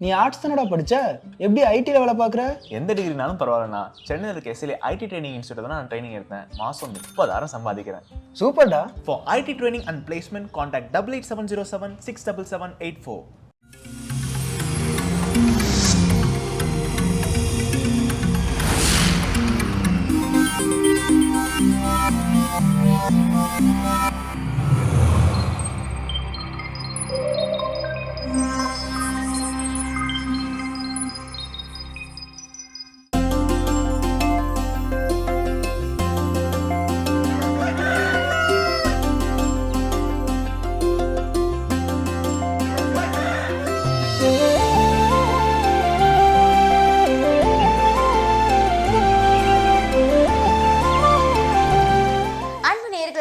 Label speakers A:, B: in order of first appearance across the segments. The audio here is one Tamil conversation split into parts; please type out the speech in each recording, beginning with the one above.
A: நீ ஆர்ட்ஸ் தானடா படிச்ச, எப்படி ஐடில வேலை பார்க்குற?
B: எந்த டிகிரினாலும் பரவாயில்லண்ணா. சென்னையில் இருக்க எஸ்எல்ஏ ஐடி ட்ரைனிங் இன்ஸ்டியூட் தான் நான் ட்ரைனிங் எடுத்தேன். மாதம் 30,000 சம்பாதிக்கிறேன்.
A: சூப்பர்டா.
B: For IT training and placement contact 8870767784.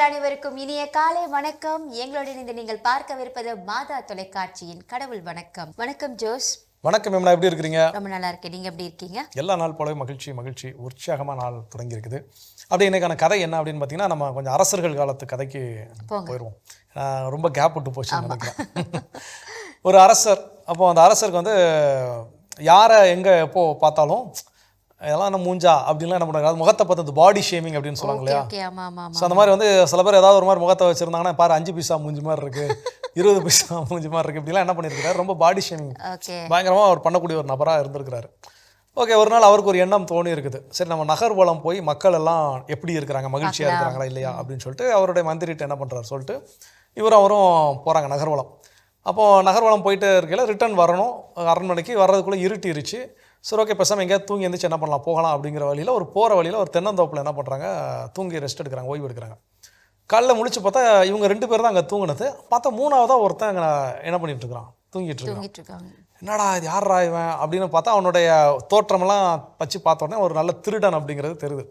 C: அனைவருக்கும் இனிய காலை வணக்கம். எங்களுடன் இந்த நீங்கள் பார்க்கவிருப்பது மாதா தொலைக்காட்சியின் கடவுள் வணக்கம். வணக்கம் ஜோஸ்.
D: வணக்கம் மேம், எப்படி இருக்கிறீங்க?
C: ரொம்ப நல்லா இருக்கேன். நீங்க எப்படி இருக்கீங்க?
D: எல்லா நாள் போலவே மகிழ்ச்சி உற்சாகமாக நாள் தொடங்கி இருக்குது. அப்படி இன்னைக்கான கதை என்ன அப்படின்னு பார்த்தீங்கன்னா, நம்ம கொஞ்சம் அரசர்கள் காலத்து கதைக்கு போயிடுவோம். ரொம்ப கேப் விட்டு போச்சுன்னு நினைக்கிறேன். ஒரு அரசர், அப்போ அந்த அரசருக்கு வந்து யாரை எங்கே எப்போ பார்த்தாலும் இதெல்லாம் என்ன மூஞ்சா அப்படின்லாம் என்ன பண்ணுறாங்க, அது முகத்தை பார்த்து பாடி ஷேமிங் அப்படின்னு சொல்லுவாங்க இல்லையா? ஸோ அந்த மாதிரி வந்து சில பேர் ஏதாவது ஒரு மாதிரி முகத்தை வச்சுருந்தாங்கன்னா, பாரு 5 பைசா மூஞ்சி மாதிரி இருக்குது, 20 பைசா மூஞ்சி மாதிரி இருக்குது, இப்படிலாம் என்ன பண்ணியிருக்காரு, ரொம்ப பாடி ஷேமிங் பயங்கரமாக அவர் பண்ணக்கூடிய ஒரு நபராக இருந்திருக்கிறாரு. ஓகே, ஒரு நாள் அவருக்கு ஒரு எண்ணம் தோணி இருக்குது, சரி நம்ம நகர்வலம் போய் மக்கள் எல்லாம் எப்படி இருக்கிறாங்க, மகிழ்ச்சியாக இருக்கிறாங்களா இல்லையா அப்படின்னு சொல்லிட்டு அவருடைய மந்திரிட்ட என்ன பண்ணுறாரு சொல்லிட்டு அவரும் போகிறாங்க நகர்வலம். அப்போது நகர்வலம் போயிட்டு இருக்கையில் ரிட்டர்ன் வரணும், அரண்மனைக்கு வர்றதுக்குள்ளே இருட்டிருச்சு. சரி, ஓகே, பேசாமல் எங்கேயாவது தூங்கி எழுந்திரிச்சு என்ன பண்ணலாம் போகலாம் அப்படிங்கிற வழியில் ஒரு போகிற வழியில் ஒரு தென்னந்தோப்பில் என்ன பண்ணுறாங்க, தூங்கி ரெஸ்ட் எடுக்கிறாங்க, ஓய்வு எடுக்கிறாங்க. காலைல முழிச்சு பார்த்தா இவங்க 2 பேர் தான் அங்கே தூங்கினது. பார்த்தா 3ஆவதாக ஒருத்தன் அங்கே என்ன பண்ணிட்டு இருக்கிறான், தூங்கிட்டு இருக்கான். என்னடா இது, யாரா இவன் அப்படின்னு பார்த்தா அவனுடைய தோற்றமெல்லாம் வச்சு பார்த்த உடனே ஒரு நல்ல திருடன் அப்படிங்கிறது தெரியுது.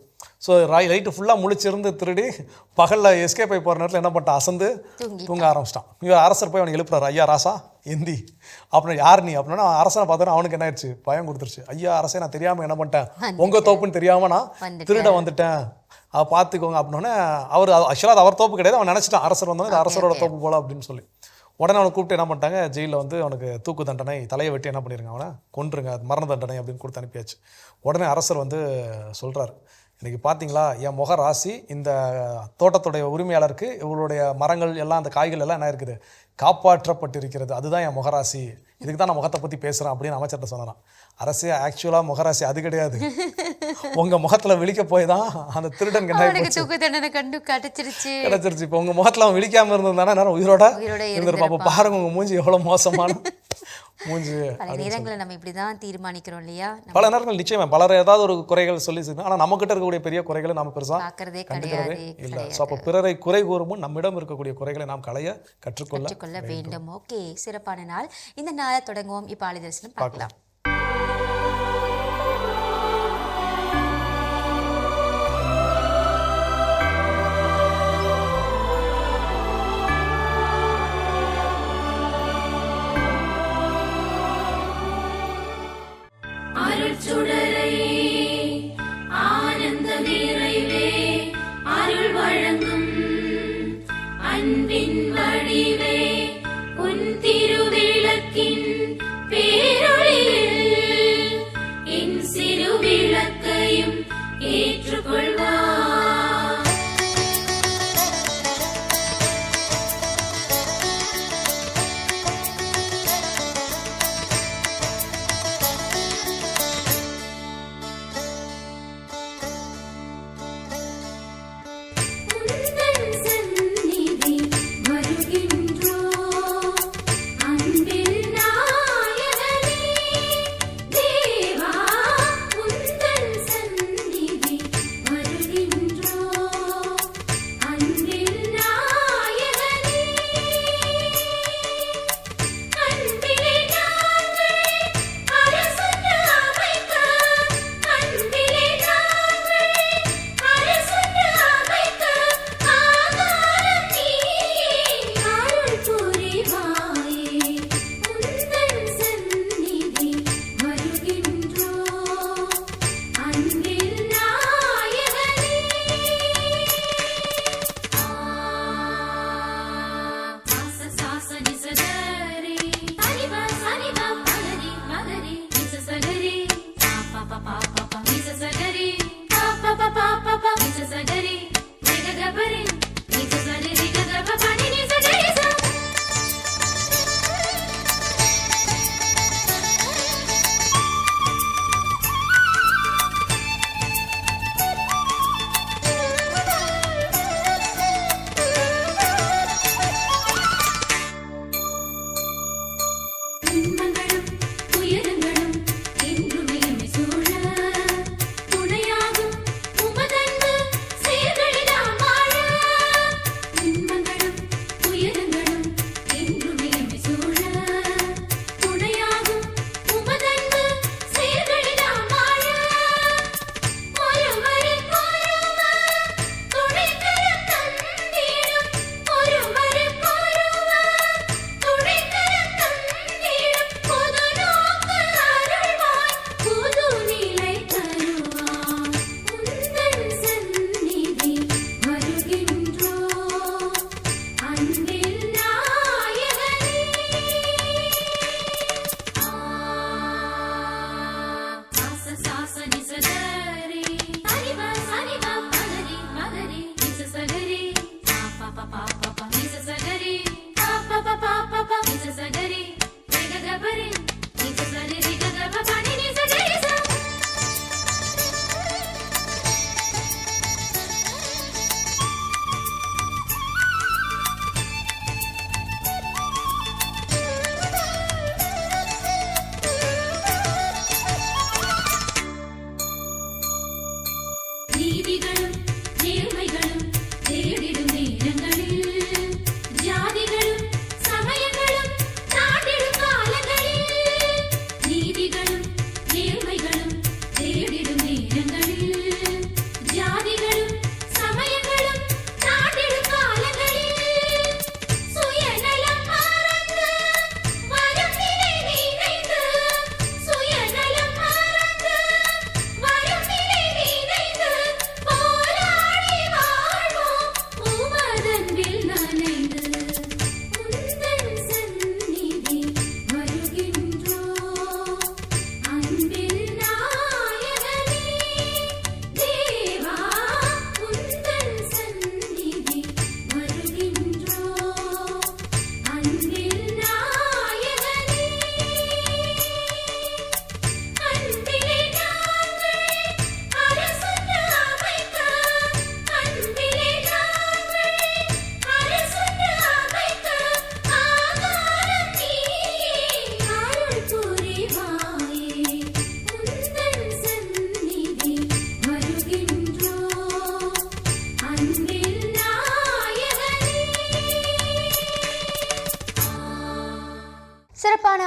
D: ஸோ லைட்டு ஃபுல்லாக முழிச்சிருந்து திருடி பகலில் எஸ்கேப் ஆகி போகிற நேரத்தில் என்ன பண்ணிட்டான், அசந்து தூங்க ஆரம்பிச்சிட்டான். இவர் அரசர் போய் அவனுக்கு எழுப்புறாரு, ஐயா ராசா எந்தி அப்படின்னு. யார் நீ அப்படின்னா அரசனை பார்த்தோன்னா அவனுக்கு என்ன ஆயிடுச்சு, பயம் கொடுத்துருச்சு. ஐயா அரசே, நான் தெரியாமல் என்ன பண்ணிட்டேன், உங்கள் தோப்புன்னு தெரியாமல் நான் திருட வந்துட்டேன், அதை பார்த்துக்கோங்க அப்படின்னோடனே அவர் ஆக்சுவலாக அது அவர் தோப்பு கிடையாது, அவன் நினச்சிட்டான் அரசர் வந்தோன்னே இது அரசரோட தோப்பு போல அப்படின்னு சொல்லி. உடனே அவனை கூப்பிட்டு என்ன பண்ணிட்டாங்க, ஜெயிலில் வந்து அவனுக்கு தூக்கு தண்டனை, தலையை வெட்டி என்ன பண்ணிருங்க, அவனை கொன்றுங்க, அது மரண தண்டனை அப்படின்னு கொடுத்து அனுப்பியாச்சு. உடனே அரசர் வந்து சொல்கிறார், இன்றைக்கி பார்த்தீங்களா என் முக ராசி, இந்த தோட்டத்துடைய உரிமையாளருக்கு இவருடைய மரங்கள் எல்லாம் அந்த காய்கள் எல்லாம் என்ன இருக்குது, காப்பாற்றப்பட்டிருக்கிறது, அதுதான் என் முகராசி, இதுக்கு தான் நான் முகத்தை பற்றி பேசுகிறேன் அப்படின்னு அமைச்சர்கிட்ட சொன்னான். அரசே, ஆக்சுவலாக முகராசி அது கிடையாது, உங்கள் முகத்தில் விழிக்க போய் தான் அந்த திருடன் கிடச்சிருச்சு. இப்போ உங்கள் முகத்தில் அவன் விழிக்காமல் இருந்ததுனால நேரம் உயிரோட இருந்திருப்பான். அப்போ பாருங்க உங்கள் மூஞ்சி எவ்வளோ மோசமான மூஞ்சி.
C: நேரங்களில் நம்ம இப்படி தான் தீர்மானிக்கிறோம் இல்லையா?
D: பல நேரங்கள் நிச்சயமா பலர் ஏதாவது ஒரு குறைகள் சொல்லி, ஆனால் நம்மகிட்ட இருக்கக்கூடிய பெரிய குறைகளை நாம் பெருசாக கண்டுக்கிறதே இல்லை. ஸோ அப்போ பிறரை குறை கூறும் நம்மிடம் இருக்கக்கூடிய குறைகளை நாம் களைய கற்றுக்கொள்ள
C: வேண்டும். ஓகே, சிறப்பான நாள். இந்த நாளை தொடங்குவோம். இப்போ ஆளி தரிசனம் பார்க்கலாம்.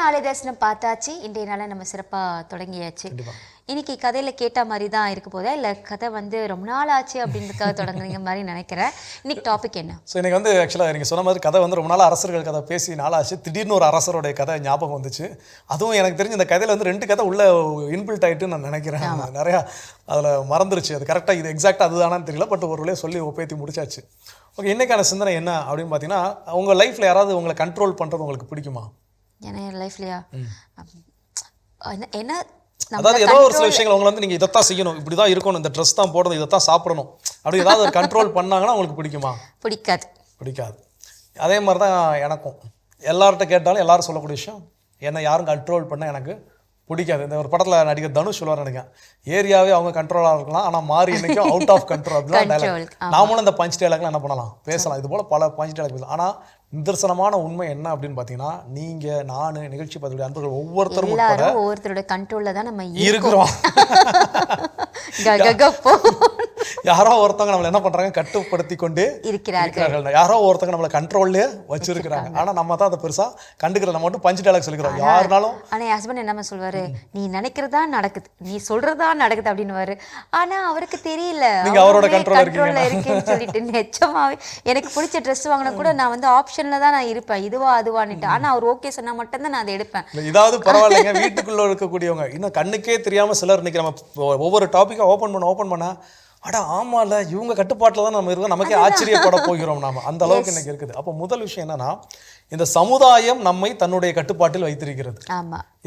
C: ஆலய தரிசனம் பார்த்தாச்சு. இன்றைய நாளை நம்ம சிறப்பாக தொடங்கியாச்சு.
D: கண்டிப்பா.
C: இன்னைக்கு கதையில் கேட்ட மாதிரி தான் இருக்க போதா, இல்லை கதை வந்து ரொம்ப நாள் ஆச்சு அப்படின்றதுக்காக தொடங்குறீங்க மாதிரி நினைக்கிறேன். இன்னைக்கு டாபிக் என்ன?
D: ஸோ எனக்கு வந்து ஆக்சுவலாக நீங்கள் சொன்ன மாதிரி கதை வந்து ரொம்ப நாள் அரசர்கள் கதை பேசி நாளாச்சு. திடீர்னு ஒரு அரசருடைய கதை ஞாபகம் வந்துச்சு. அதுவும் எனக்கு தெரிஞ்ச இந்த கதையில் வந்து 2 கதை உள்ள இன்பில்ட் ஆகிட்டு நான் நினைக்கிறேன். நிறையா அதில் மறந்துருச்சு. அது கரெக்டாக இது எக்ஸாக்டாக அதுதானான்னு தெரியல. பட் ஒரு வழியாக சொல்லி ஒப்பேத்தி முடிச்சாச்சு. ஓகே, இன்னைக்கான சிந்தனை என்ன அப்படின்னு பார்த்தீங்கன்னா, உங்கள் லைஃப்பில் யாராவது உங்களை கண்ட்ரோல் பண்ணுறது உங்களுக்கு பிடிக்குமா?
C: என் லைஃப்லையா என்ன,
D: அதாவது ஏதோ ஒரு சில விஷயங்கள் உங்களை வந்து நீங்கள் இதைத்தான் செய்யணும், இப்படி தான் இருக்கணும், இந்த ட்ரெஸ் தான் போடணும், இதைத்தான் சாப்பிடணும், அப்படி ஏதாவது ஒரு கண்ட்ரோல் பண்ணாங்கன்னா உங்களுக்கு பிடிக்குமா?
C: பிடிக்காது.
D: அதே மாதிரி தான் எனக்கும். எல்லார்கிட்ட கேட்டாலும் எல்லாரும் சொல்லக்கூடிய விஷயம், என்னை யாரும் கண்ட்ரோல் பண்ண எனக்கு பிடிக்காது. இந்த ஒரு படத்தில் நடிகர் தனுஷ் சொல்லுவார் நினைக்கிறேன், ஏரியாவே அவங்க கண்ட்ரோலாக இருக்கலாம், ஆனால் மாறி என்னைக்கும் அவுட் ஆஃப் கண்ட்ரோல் அப்படின்னா டைலாக். நாமளும் இந்த பஞ்ச் டைலாக்லாம் என்ன பண்ணலாம், பேசலாம். இது போல் பல பஞ்ச் டைலாக் பேசலாம். ஆனால் நிதர்சனமான உண்மை என்ன அப்படின்னு பார்த்தீங்கன்னா, நீங்கள், நான், நிகழ்ச்சி பார்த்துக்கூடிய அன்பர்கள்
C: ஒவ்வொருத்தரோட கண்ட்ரோலில் தான் நம்ம
D: இருக்கிறோம். யாரோ ஒருத்தவங்க நம்மளை என்ன பண்றாங்க, கட்டுப்படுத்தி கொண்டு இருக்கிறார்கள். யாரோ ஒருத்தவங்க நம்மளை கண்ட்ரோல்லே வச்சிருக்கிறாங்க. ஆனா நம்ம தான் அதை பெருசா கண்டுக்கிறோம். நம்ம மட்டும் பஞ்சு டைலாக் சொல்லிக்கிறோம் யாருனாலும்.
C: ஆனா என் ஹஸ்பண்ட் என்ன சொல்வாரு, நீ நினைக்கிறதா நடக்குது, நீ சொல்றதா நடக்குது அப்படின்னு. ஆனா அவருக்கு தெரியல,
D: நீங்க அவரோட கண்ட்ரோல்ல
C: இருக்கீங்கன்னு சொல்லிட்டு. நிஜமாவே எனக்கு பிடிச்ச ட்ரெஸ் வாங்கினா கூட நான் வந்து ஆப்ஷன்ல தான் நான் இருப்பேன், இதுவா அதுவான்னுட்டு. ஆனா அவர் ஓகே சொன்னா மட்டும் தான் நான் அதை எடுப்பேன்.
D: இதாவது பரவாயில்லைங்க, வீட்டுக்குள்ள இருக்கக்கூடியவங்க இன்னும் கண்ணுக்கே தெரியாம சிலர் இன்னைக்கு நம்ம ஒவ்வொரு டாபிக்கா ஓப்பன் பண்ண அடா ஆமால இவங்க கட்டுப்பாட்டில் தான் நம்ம இருக்கோம், நமக்கே ஆச்சரியப்பட போகிறோம் நாம. அந்த அளவுக்கு இன்னைக்கு இருக்குது. அப்போ முதல் விஷயம் என்னன்னா, இந்த சமுதாயம் நம்மை தன்னுடைய கட்டுப்பாட்டில் வைத்திருக்கிறது.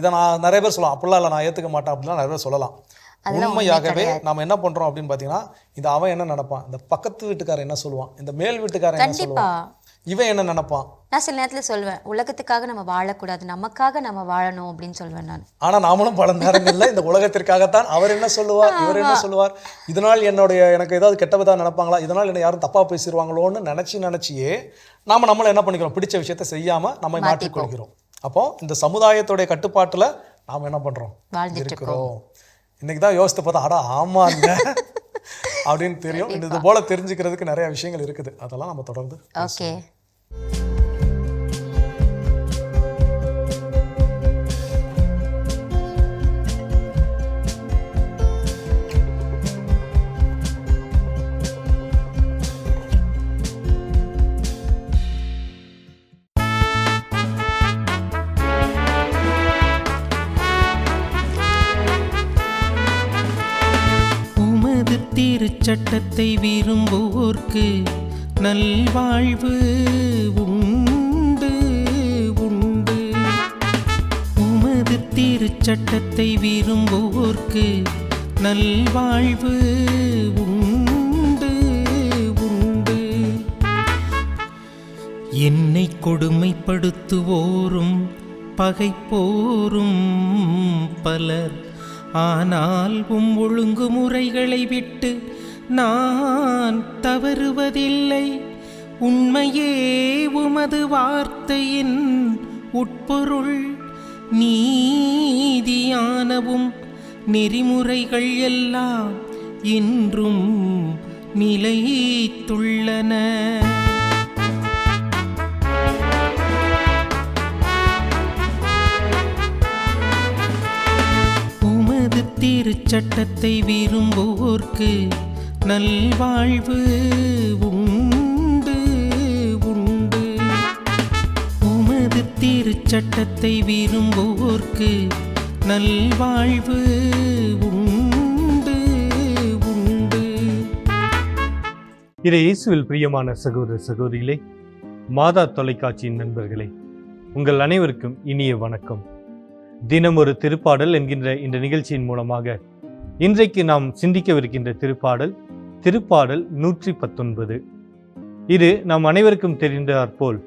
D: இதை நான் நிறைய பேர் சொல்லலாம், அப்படிலாம் இல்லை நான் ஏற்றுக்க மாட்டேன் அப்படிலாம் நிறைய பேர் சொல்லலாம். உண்மையாகவே நம்ம என்ன பண்றோம் அப்படின்னு பார்த்தீங்கன்னா, இந்த அவன் என்ன நினைப்பான், இந்த பக்கத்து வீட்டுக்காரன் என்ன சொல்லுவான், இந்த மேல் வீட்டுக்காரன் என்ன சொல்லுவான், இவன் என்ன நினைப்பான்.
C: நான் சில நேரத்தில் சொல்வேன், உலகத்துக்காக நம்ம வாழக்கூடாது, நமக்காக நம்ம வாழணும் அப்படின்னு சொல்வேன் நான்.
D: ஆனா நாமளும் பல நேரங்கள்ல இந்த உலகத்திற்காகத்தான் அவர் என்ன சொல்லுவார், இவர் என்ன சொல்லுவார், இதனால் எனக்கு ஏதாவது கெட்டதா நினைப்பாங்களா, இதனால் என்ன யாரும் தப்பா பேசிடுவாங்களோன்னு நினைச்சியே நம்மள என்ன பண்ணிக்கிறோம், பிடிச்ச விஷயத்த செய்யாம நம்மை மாற்றிக்கொள்கிறோம். அப்போ இந்த சமுதாயத்துடைய கட்டுப்பாட்டுல நாம என்ன பண்றோம், இருக்கிறோம். இன்னைக்கு தான் யோசித்து பார்த்தா அடா ஆமா இல்லை அப்படின்னு தெரியும். இது போல தெரிஞ்சுக்கிறதுக்கு நிறைய விஷயங்கள் இருக்குது. அதெல்லாம் நம்ம தொடர்ந்து
C: ஓகே.
E: திருச்சட்டத்தை விரும்புவோர்க்கு நல்வாழ்வு உண்டு உண்டு. உமது திருச்சட்டத்தை விரும்புவோர்க்கு நல்வாழ்வு உண்டு உண்டு. என்னை கொடுமைப்படுத்துவோரும் பகைப்போரும் பலர், ஆனால் ஒழுங்குமுறைகளை விட்டு நான் தவறுவதில்லை. உண்மையே உமது வார்த்தையின் உட்பொருள். நீதியானவும் நெறிமுறைகள் எல்லாம் என்றும் நிலைத்துள்ளன. திருச்சட்டத்தை விரும்புவோர்க்கு நல்வாழ்வு உண்டு உண்டு. உமது திருச்சட்டத்தை விரும்புவோர்க்கு நல்வாழ்வு உண்டு உண்டு.
F: இயேசுவில் பிரியமான சகோதர சகோதரிகளே, மாதா தொலைக்காட்சியின் நண்பர்களே, உங்கள் அனைவருக்கும் இனிய வணக்கம். தினம் ஒரு திருப்பாடல் என்கின்ற இந்த நிகழ்ச்சியின் மூலமாக இன்றைக்கு நாம் சிந்திக்கவிருக்கின்ற திருப்பாடல் 119. இது நாம் அனைவருக்கும் தெரிந்தாற்போல்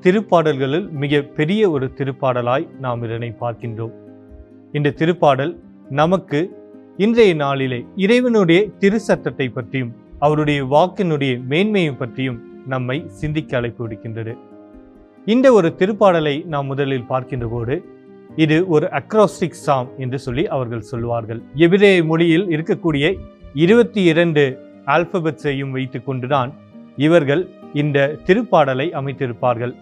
F: திருப்பாடல்களில் மிக பெரிய ஒரு திருப்பாடலாய் நாம் இதனை பார்க்கின்றோம். இந்த திருப்பாடல் நமக்கு இன்றைய நாளிலே இறைவனுடைய திருச்சட்டத்தை பற்றியும் அவருடைய வாக்கினுடைய மேன்மையை பற்றியும் நம்மை சிந்திக்க அழைப்பு விடுக்கின்றது. இந்த ஒரு திருப்பாடலை நாம் முதலில் பார்க்கின்ற போது இது ஒரு அக்ராஸ்டிக் சாம் என்று சொல்லி அவர்கள் சொல்வார்கள். எபிரேய மொழியில் இருக்கக்கூடிய 22 ஆல்பபெட்ஸையும் வைத்துக் கொண்டுதான் இவர்கள் இந்த திருப்பாடலை அமைத்திருப்பார்கள்.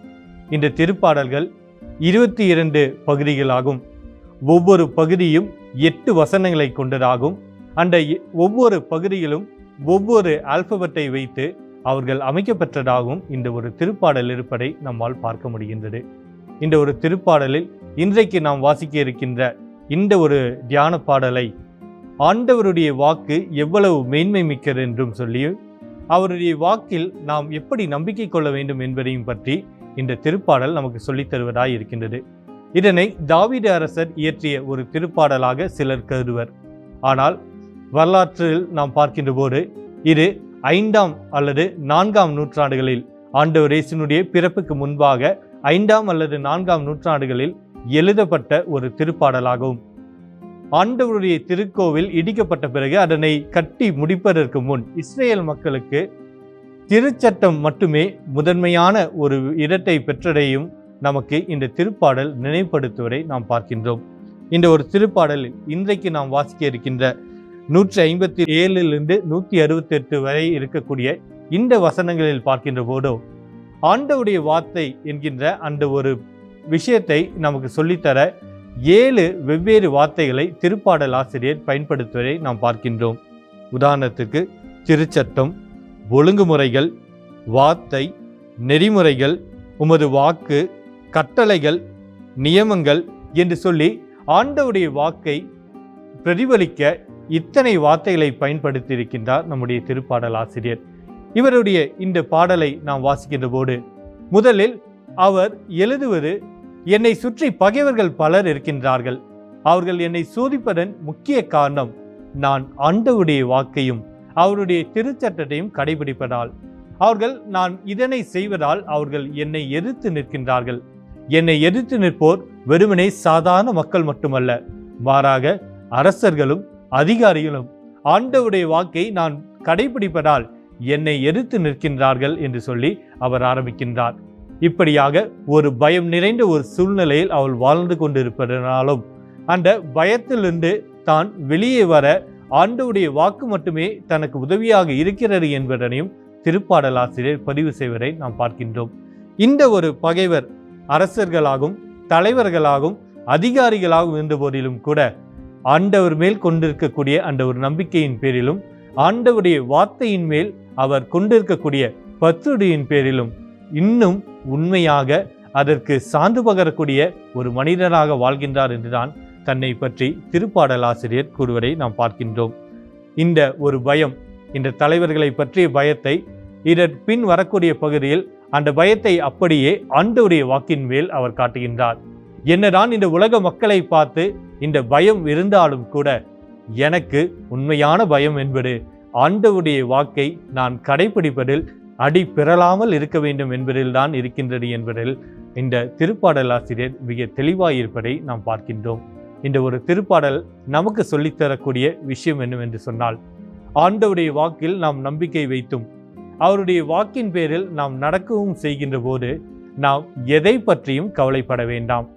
F: இந்த திருப்பாடல்கள் 22 பகுதிகளாகும். ஒவ்வொரு பகுதியும் 8 வசனங்களை கொண்டதாகும். அந்த ஒவ்வொரு பகுதியிலும் ஒவ்வொரு ஆல்பபெட்டை வைத்து அவர்கள் அமைக்கப்பெற்றதாகவும் இந்த ஒரு திருப்பாடல் இருப்பதை நம்மால் பார்க்க முடிகின்றது. இந்த ஒரு திருப்பாடலில் இன்றைக்கு நாம் வாசிக்க இருக்கின்ற இந்த ஒரு தியான பாடலை ஆண்டவருடைய வாக்கு எவ்வளவு மேன்மை மிக்கது என்றும் சொல்லி அவருடைய வாக்கில் நாம் எப்படி நம்பிக்கை கொள்ள வேண்டும் என்பதையும் பற்றி இந்த திருப்பாடல் நமக்கு சொல்லித் தருவதாய் இருக்கின்றது. இதனை தாவீது அரசர் இயற்றிய ஒரு திருப்பாடலாக சிலர் கருதுவர். ஆனால் வரலாற்றில் நாம் பார்க்கின்ற போது இது 5ஆம் அல்லது 4ஆம் நூற்றாண்டுகளில் ஆண்டவர் இயேசுவினுடைய பிறப்புக்கு முன்பாக 5ஆம் அல்லது 4ஆம் நூற்றாண்டுகளில் எழுதப்பட்ட ஒரு திருப்பாடலாகவும், ஆண்டவருடைய திருக்கோவில் இடிக்கப்பட்ட பிறகு அதனை கட்டி முடிப்பதற்கு முன் இஸ்ரேல் மக்களுக்கு திருச்சட்டம் மட்டுமே முதன்மையான ஒரு இடத்தை பெற்றதையும் நமக்கு இந்த திருப்பாடல் நினைவுபடுத்துவதை நாம் பார்க்கின்றோம். இந்த ஒரு திருப்பாடலில் இன்றைக்கு நாம் வாசிக்க இருக்கின்ற 157 168 வரை இருக்கக்கூடிய இந்த வசனங்களில் பார்க்கின்ற போதோ ஆண்டவருடைய வார்த்தை என்கின்ற அந்த ஒரு விஷயத்தை நமக்கு சொல்லித்தர 7 வெவ்வேறு வார்த்தைகளை திருப்பாடல் ஆசிரியர் பயன்படுத்துவதை நாம் பார்க்கின்றோம். உதாரணத்துக்கு திருச்சட்டம், ஒழுங்குமுறைகள், வார்த்தை, நெறிமுறைகள், உமது வாக்கு, கட்டளைகள், நியமங்கள் என்று சொல்லி ஆண்டவருடைய வாக்கை பிரதிபலிக்க இத்தனை வார்த்தைகளை பயன்படுத்தி இருக்கின்றார் நம்முடைய திருப்பாடல் ஆசிரியர். இவருடைய இந்த பாடலை நாம் வாசிக்கின்ற போது முதலில் அவர் எழுதுவது, என்னை சுற்றி பகைவர்கள் பலர் இருக்கின்றார்கள், அவர்கள் என்னை சோதிப்பதன் முக்கிய காரணம் நான் ஆண்டவருடைய வாக்கையும் அவருடைய திருச்சட்டத்தையும் கடைபிடிப்பதால். அவர்கள் நான் இதனை செய்வதால் அவர்கள் என்னை எதிர்த்து நிற்கின்றார்கள். என்னை எதிர்த்து நிற்போர் வெறுமனே சாதாரண மக்கள் மட்டுமல்ல, மாறாக அரசர்களும் அதிகாரிகளும் ஆண்டவருடைய வாக்கை நான் கடைபிடிப்பதால் என்னை எதிர்த்து நிற்கின்றார்கள் என்று சொல்லி அவர் ஆரம்பிக்கின்றார். இப்படியாக ஒரு பயம் நிறைந்த ஒரு சூழ்நிலையில் அவள் வாழ்ந்து கொண்டிருப்பதனாலும் அந்த பயத்திலிருந்து தான் வெளியே வர ஆண்டவருடைய வாக்கு மட்டுமே தனக்கு உதவியாக இருக்கிறது என்பதனையும் திருப்பாடல் ஆசிரியர் பதிவு செய்வதை நாம் பார்க்கின்றோம். இந்த ஒரு பகைவர் அரசர்களாகவும் தலைவர்களாகவும் அதிகாரிகளாகவும் இருந்த போதிலும் கூட ஆண்டவர் மேல் கொண்டிருக்கக்கூடிய அந்த ஒரு நம்பிக்கையின் பேரிலும் ஆண்டவருடைய வார்த்தையின் மேல் அவர் கொண்டிருக்கக்கூடிய பற்றுடையின் பேரிலும் இன்னும் உண்மையாக அதற்கு சான்று பகரக்கூடிய ஒரு மனிதனாக வாழ்கின்றார் என்றுதான் தன்னை பற்றி திருப்பாடல் ஆசிரியர் கூறுவதை நாம் பார்க்கின்றோம். இந்த ஒரு பயம், இந்த தலைவர்களை பற்றிய பயத்தை இதன் பின் வரக்கூடிய பகுதியில் அந்த பயத்தை அப்படியே ஆண்டவருடைய வாக்கின் மேல் அவர் காட்டுகின்றார். என்னதான் இந்த உலக மக்களை பார்த்து இந்த பயம் இருந்தாலும் கூட எனக்கு உண்மையான பயம் என்பது ஆண்டவருடைய வாக்கை நான் கடைபிடிப்பதில் அடி பெறலாமல் இருக்க வேண்டும் என்பதில் தான் இருக்கின்றது என்பதில் இந்த திருப்பாடல் ஆசிரியர் மிக தெளிவாயிருப்பதை நாம் பார்க்கின்றோம். இந்த ஒரு திருப்பாடல் நமக்கு சொல்லித்தரக்கூடிய விஷயம் என்னவென்று சொன்னால், ஆண்டவருடைய வாக்கில் நாம் நம்பிக்கை வைத்தும் அவருடைய வாக்கின் பேரில் நாம் நடக்கவும் செய்கின்ற போது நாம் எதை பற்றியும் கவலைப்பட வேண்டாம்.